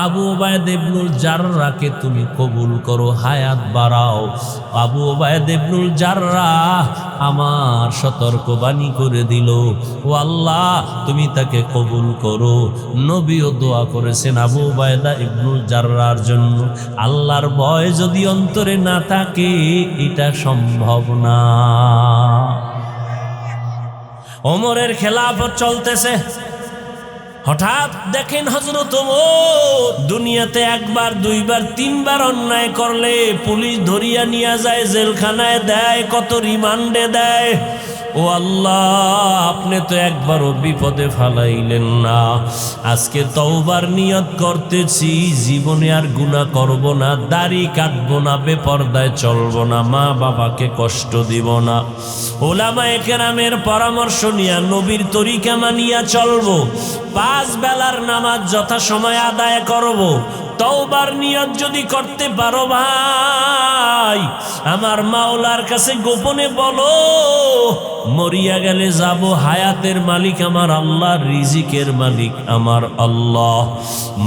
আবু ওবায়দ ইবনুল জাররাহকে তুমি কবুল করো, হায়াত বাড়াও। আবু ওবায়দ ইবনুল জাররাহ আমার সতর্কবাণী করে দিল, ও আল্লাহ তুমি তাকে কবুল করো। নবীও দোয়া করেছেন আবু ওবায়দা ইবনুল জাররাহর জন্য। আল্লাহর ভয় যদি অন্তরে না থাকে এটা সম্ভব না। ওমরের খেলাফত চলতেছে, হঠাৎ দেখেন হযরত ওমর দুনিয়াতে একবার দুইবার তিনবার অন্যায় করলে পুলিশ ধরিয়া নিয়ে যায়, জেলখানায় দেয়, কত রিমান্ডে দেয়। ও আল্লাহ, আপনি তো একবারও বিপদে ফালাইলেন না। আজকে তওবার নিয়ত করতেছি, জীবনে আর গুনাহ করব না, দাড়ি কাটবো না, বেপরদায় চলবো না, মা বাবাকে কষ্ট দিব না। ওলামায়ে কেরামের পরামর্শ নিয়া নবীর তরিকা মানিয়া চলবো, 5 বেলার নামাজ যথাসময়ে আদায় করব। তওবার নিয়ত যদি করতে পারো ভাই, আমার মাওলার কাছে গোপনে বলো, মরিয়া গেলে যাব, হায়াতের মালিক আমার আল্লাহ, রিজিকের মালিক আমার আল্লাহ।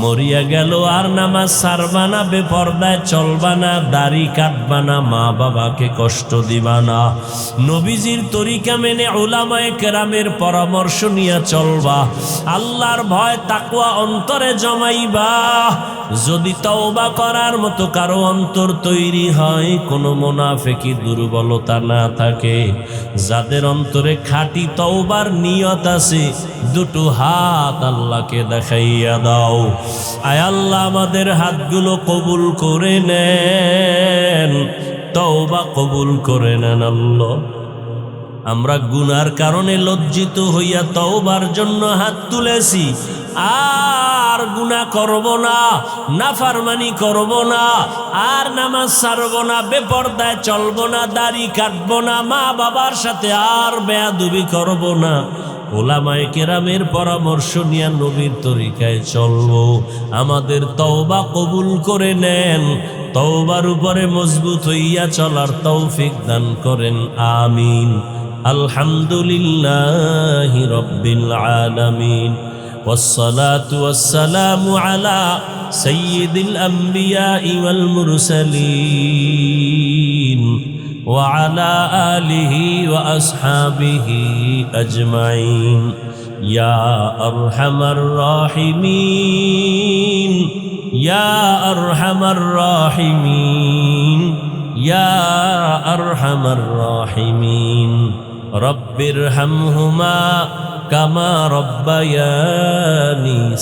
মরিয়া গেল আর নামাজ ছাড়বা না, বেপরদায় চলবা না, দাড়ি কাটবা না, মা বাবাকে কষ্ট দিবা না, নবীজির তরিকা মেনে উলামায়ে কেরামের পরামর্শ নিয়ে চলবা, আল্লাহর ভয় তাকওয়া অন্তরে জমাইবা। যদি তওবা করার মতো কারো অন্তর তৈরি হয়, কোনো মুনাফিকি দুর্বলতা না থাকে, যাদের অন্তরে খাঁটি তওবার নিয়ত আছে, দুটো হাত আল্লাহকে দেখাইয়া দাও। আয় আল্লাহ, আমাদের হাতগুলো কবুল করে নেন, তওবা কবুল করে নেন আল্লাহ। আমরা গুনার কারণে লজ্জিত হইয়া তওবার জন্য হাত তুলেছি, আর গুনাহ করব না, নাফরমানি করব না, আর নামাজ ছাড়ব না, বেপরদায় চলব না, দাড়ি কাটব না, মা বাবার সাথে আর বেয়াদবি করব না। উলামায়ে কেরামের পরামর্শ নিয়ে নবীর তরিকায় চলবো। আমাদের তওবা কবুল করে নেন, তওবার উপরে মজবুত হইয়া চলার তৌফিক দান করেন, আমিন। আলহামদুলিল্লাহি রাব্বিল আলামিন, والصلاة والسلام على سيد الأنبياء والمرسلين وعلى آله وأصحابه أجمعين يا أرحم الراحمين يا أرحم الراحمين يا أرحم الراحمين رب ارحمهما كما ربياني